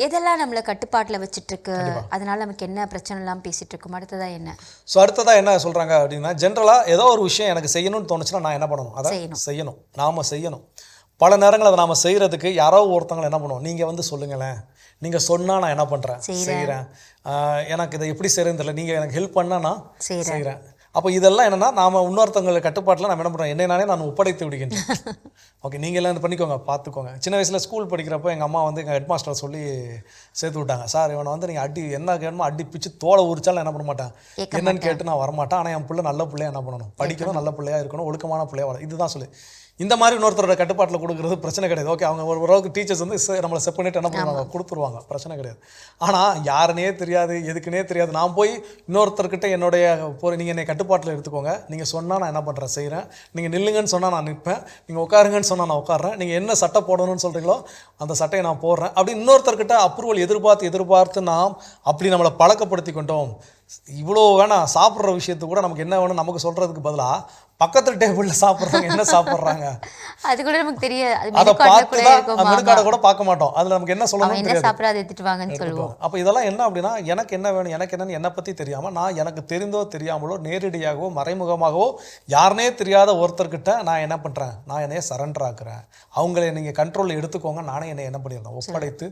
C: எதெல்லாம் நம்மளை கட்டுப்பாட்டில் வச்சுட்டு இருக்கு, அதனால நமக்கு என்ன பிரச்சனைலாம் பேசிட்டு இருக்கோம். அடுத்ததா என்ன?
D: ஸோ அடுத்ததாக என்ன சொல்கிறாங்க அப்படின்னா, ஜென்ரலாக ஏதோ ஒரு விஷயம் எனக்கு செய்யணும்னு தோணுச்சுன்னா நான் என்ன பண்ணணும், அதை செய்யணும். நாம் செய்யணும். பல நேரங்கள் அதை நாம் செய்கிறதுக்கு யாரோ ஒருத்தவங்களை என்ன பண்ணுவோம், நீங்கள் வந்து சொல்லுங்களேன், நீங்கள் சொன்னால் நான் என்ன பண்ணுறேன் செய்கிறேன், எனக்கு இதை எப்படி செய்கிறேன்னு தெரியல, நீங்கள் எனக்கு ஹெல்ப் பண்ணால் நான் செய்கிறேன். அப்போ இதெல்லாம் என்னென்னா நாம் இன்னொருத்தவங்களை கட்டுப்பாட்டில் நம்ம என்ன பண்ணுறோம், என்னை நானே நான் ஒப்படைத்து விடுகின்றேன். ஓகே, நீங்கள் எல்லாம் பண்ணிக்கோங்க, பார்த்துக்கோங்க. சின்ன வயசில் ஸ்கூல் படிக்கிறப்போ எங்கள் அம்மா வந்து எங்கள் ஹெட் மாஸ்டரை சொல்லி சேர்த்து விட்டாங்க. சார் இவனை வந்து நீங்கள் அடி என்ன கேட்கணுமோ அடி பிச்சு தோலை உரிச்சாலும் என்ன பண்ண மாட்டேன், என்னன்னு கேட்டு நான் வரமாட்டேன். ஆனால் என் பிள்ளை நல்ல பிள்ளையா என்ன பண்ணணும், படிக்கணும், நல்ல பிள்ளையாக இருக்கணும், ஒழுக்கமான பிள்ளையா இதுதான் சொல்லி இந்த மாதிரி இன்னொருத்தரோட கட்டுப்பாட்டில் கொடுக்குறது பிரச்சனை கிடையாது. ஓகே, அவங்க ஓரளவுக்கு டீச்சர்ஸ் வந்து நம்மளை செப் பண்ணிட்டு என்ன பண்ணுவாங்க, கொடுத்துருவாங்க, பிரச்சனை கிடையாது. ஆனால் யாருன்னே தெரியாது, எதுக்குன்னே தெரியாது, நான் போய் இன்னொருத்தர்கிட்ட என்னுடைய நீங்கள் என்னை கட்டுப்பாட்டில் எடுத்துக்கோங்க, நீங்கள் சொன்னால் நான் என்ன பண்ணுறேன் செய்கிறேன், நீங்கள் நில்லுங்கன்னு சொன்னால் நான் நிற்பேன், நீங்கள் உட்காருங்கன்னு சொன்னால் நான் உட்காடுறேன், நீங்கள் என்ன சட்டை போடணும்னு சொல்கிறீங்களோ அந்த சட்டையை நான் போடுறேன். அப்படி இன்னொருத்தர்கிட்ட அப்ரூவல் எதிர்பார்த்து நாம் அப்படி நம்மளை பழக்கப்படுத்தி கொண்டோம். இவ்வளோ வேணாம், சாப்பிட்ற விஷயத்து கூட நமக்கு என்ன வேணும் நமக்கு சொல்கிறதுக்கு பதிலாக பக்கத்து டேபிளில் சாப்பிட்றாங்க என்ன சாப்பிட்றாங்க அது கூட நமக்கு தெரியாது. அதை பார்த்து தான் மெனுக்கார்டை கூட பார்க்க மாட்டோம். அதில் நமக்கு என்ன சொல்லணும் தெரியாது. அப்போ இதெல்லாம் என்ன அப்படின்னா, எனக்கு என்ன வேணும், எனக்கு என்னன்னு என்னை பற்றி தெரியாமல் நான் எனக்கு தெரிந்தோ தெரியாமலோ நேரடியாகவோ மறைமுகமாகவோ யாருனே தெரியாத ஒருத்தர்கிட்ட நான் என்ன பண்ணுறேன், நான் என்னைய சரண்டர் ஆக்குறேன். அவங்கள நீங்கள் கண்ட்ரோலில் எடுத்துக்கோங்க, நானே என்னை என்ன பண்ணிடுறேன், ஒப்படைத்து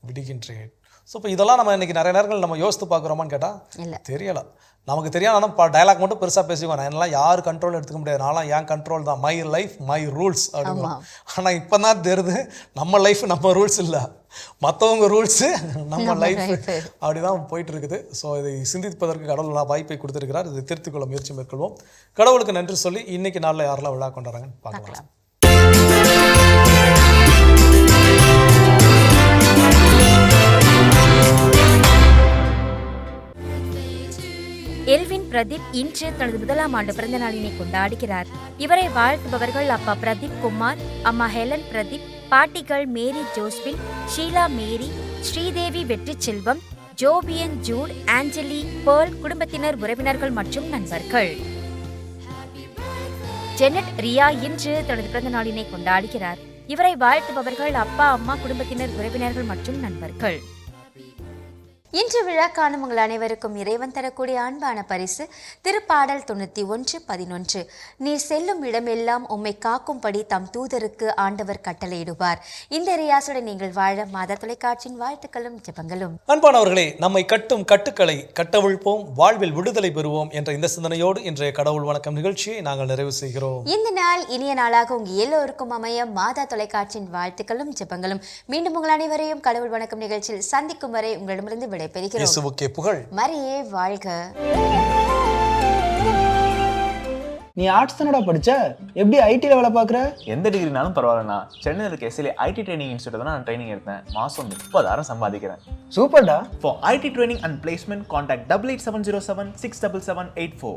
D: விடுகின்றேன். ஸோ இப்போ இதெல்லாம் நம்ம இன்றைக்கி நிறைய நேரங்கள் நம்ம யோசித்து பார்க்குறோமான்னு கேட்டால் தெரியலை. நமக்கு தெரியாது. ஆனால் டயலாக் மட்டும் பெருசாக பேசிக்குவோம், நான் என்னெல்லாம் யார் கண்ட்ரோல் எடுத்துக்க முடியாது, நான்லாம் என் கண்ட்ரோல் தான், மை லைஃப் மை ரூல்ஸ் அப்படின்னு. ஆனால் இப்போ தான் தெரியுது நம்ம லைஃப் நம்ம ரூல்ஸ் இல்லை, மற்றவங்க ரூல்ஸு நம்ம லைஃப் அப்படி தான் போயிட்டு இருக்குது. ஸோ இதை சிந்திப்பதற்கு கடவுள் வாய்ப்பை கொடுத்துருக்கிறார். இதை திருத்திக் கொள்ள முயற்சி மேற்கொள்வோம். கடவுளுக்கு நன்றி சொல்லி இன்றைக்கி நாளில் யாரெல்லாம் விழா கொண்டாடுறாங்கன்னு பார்க்கலாம்.
C: எல்வின் பிரதீப் இன்று தனது 1ஆம் ஆண்டு பிறந்த நாளினை கொண்டாடுகிறார். இவரை வாழ்த்துபவர்கள் அப்பா பிரதீப் குமார், அம்மா ஹெலன் பிரதீப், பாட்டிகள் Mary Josephine, Sheela Mary, Sridevi Vetri Selvam, ஜோபியன் Jude, ஆஞ்சலி, pearl, குடும்பத்தினர், உறவினர்கள் மற்றும் நண்பர்கள். ஜெனட் ரியா இன்று தனது பிறந்த நாளினை கொண்டாடுகிறார். இவரை வாழ்த்துபவர்கள் அப்பா அம்மா, குடும்பத்தினர், உறவினர்கள் மற்றும் நண்பர்கள். இன்று விழா காணும் உங்கள் அனைவருக்கும் இறைவன் தரக்கூடிய அன்பான பரிசு திருப்பாடல் 91:11. நீர் செல்லும் இடமெல்லாம் உம்மை காக்கும்படி தம் தூதருக்கு ஆண்டவர் கட்டளையிடுவார். இந்த ரியாசுடன் நீங்கள் வாழ மாதா தொலைக்காட்சியின் வாழ்த்துக்களும் ஜெபங்களும்.
D: அன்பானவர்களே, நம்மை கட்டும் கட்டுக்களை கட்டவிழ்ப்போம், வாழ்வில் விடுதலை பெறுவோம் என்ற இந்த சிந்தனையோடு இன்றைய கடவுள் வணக்கம் நிகழ்ச்சியை நாங்கள் நிறைவு செய்கிறோம்.
C: இந்த நாள் இனிய நாளாக உங்கள் எல்லோருக்கும் அமைய மாதா தொலைக்காட்சியின் வாழ்த்துக்களும் ஜெபங்களும். மீண்டும் உங்கள் அனைவரையும் கடவுள் வணக்கம் நிகழ்ச்சியில் சந்திக்கும் வரை உங்களிடமிருந்து விடைபெறுகிறோம்.
D: இயேசுவுக்கே புகழ்.
C: மரியே வாழ்க.
A: நீ ஆர்ட்ஸ் தானடா படிச்ச, எப்படி ஐடில வேலை பார்க்குற?
B: எந்த டிகிரினாலும் பரவாயில்லண்ணா. சென்னையில் இருக்க எஸ்எல்ஏ ஐடி ட்ரைனிங் இன்ஸ்டியூட் தான் நான் ட்ரைனிங் எடுத்தேன். மாதம் 30,000 சம்பாதிக்கிறேன்.
A: சூப்பர்டா.
B: For IT training and placement, contact 8870767784.